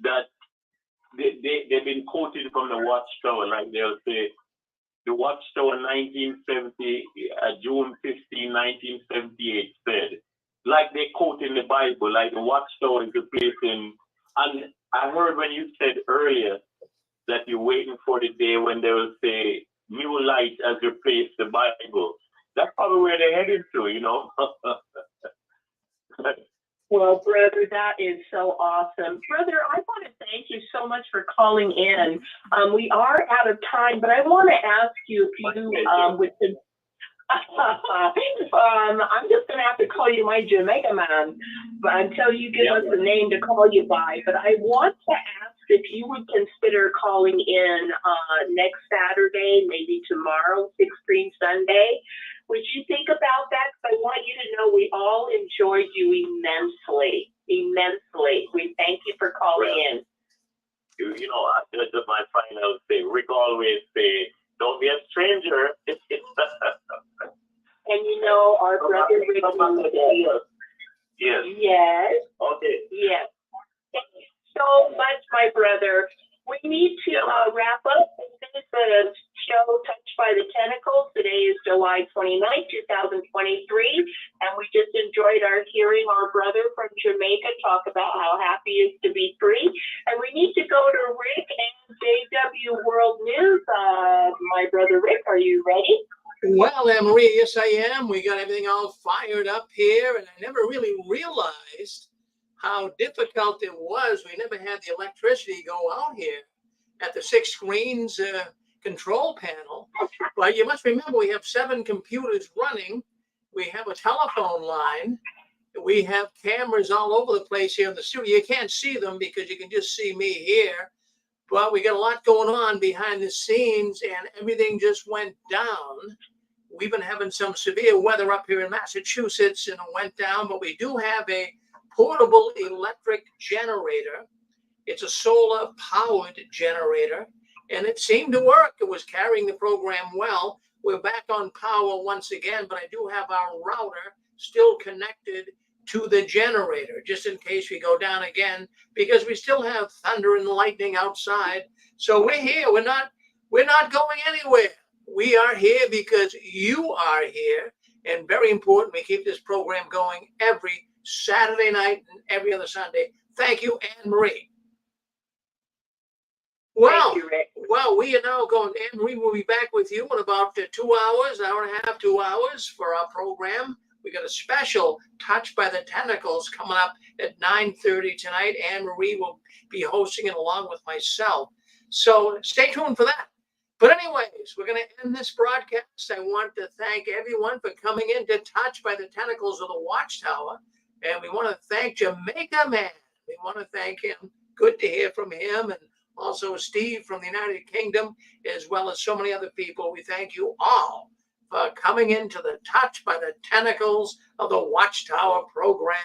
Speaker 12: that they've been quoted from the Watchtower, like they'll say, the Watchtower 1970, June 15, 1978 said, like they quote in the Bible, like the Watchtower is replacing, and I heard when you said earlier that you're waiting for the day when they will say, new light has replaced the Bible. That's probably where they're headed to,
Speaker 2: Well, brother, that is so awesome. Brother, I want to thank you so much for calling in. We are out of time, but I want to ask you if you would. I'm just going to have to call you my Jamaica man, but until you give us a name to call you by. But I want to ask if you would consider calling in next Saturday, maybe tomorrow, 6 Green Sunday. Would you think about that? Because I want you to know we all enjoyed you immensely, immensely. We thank you for calling in.
Speaker 12: That's my final thing. Rick always say, don't be a stranger.
Speaker 2: And our brother Rick knows it.
Speaker 12: Yes.
Speaker 2: Yes.
Speaker 12: Okay.
Speaker 2: Yes. Thank you so much, my brother. We need to wrap up. This is the show Touched by the Tentacles. Today is July 29, 2023, and we just enjoyed hearing our brother from Jamaica talk about how happy he is to be free. And we need to go to Rick and JW World News. My brother Rick, are you ready?
Speaker 1: Well, Anne-Marie, yes, I am. We got everything all fired up here, and I never really realized how difficult it was. We never had the electricity go out here at the 6 screens control panel. But you must remember, we have 7 computers running. We have a telephone line. We have cameras all over the place here in the studio. You can't see them because you can just see me here. But we got a lot going on behind the scenes, and everything just went down. We've been having some severe weather up here in Massachusetts, and it went down, but we do have a portable electric generator. It's a solar powered generator, and it seemed to work. It was carrying the program well. We're back on power once again, but I do have our router still connected to the generator, just in case we go down again, because we still have thunder and lightning outside. So we're here. We're not going anywhere. We are here because you are here. And very important, we keep this program going every Saturday night and every other Sunday. Thank you, Anne-Marie. Well,
Speaker 2: Thank you, Rick.
Speaker 1: well, we are now going. Anne-Marie will be back with you in about 2 hours, an hour and a half, 2 hours for our program. We got a special Touched by the Tentacles coming up at 9:30 tonight. Anne-Marie will be hosting it along with myself. So stay tuned for that. But anyways, we're going to end this broadcast. I want to thank everyone for coming in to Touched by the Tentacles of the Watchtower. And we want to thank Jamaica Man. We want to thank him. Good to hear from him. And also Steve from the United Kingdom, as well as so many other people. We thank you all for coming into the Touched by the Tentacles of the Watchtower program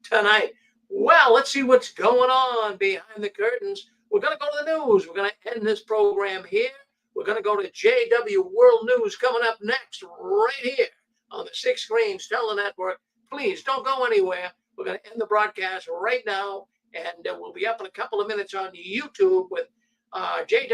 Speaker 1: tonight. Well, let's see what's going on behind the curtains. We're going to go to the news. We're going to end this program here. We're going to go to JW World News coming up next, right here on the 6 Screens Tele Network. Please don't go anywhere. We're going to end the broadcast right now, and we'll be up in a couple of minutes on YouTube with JW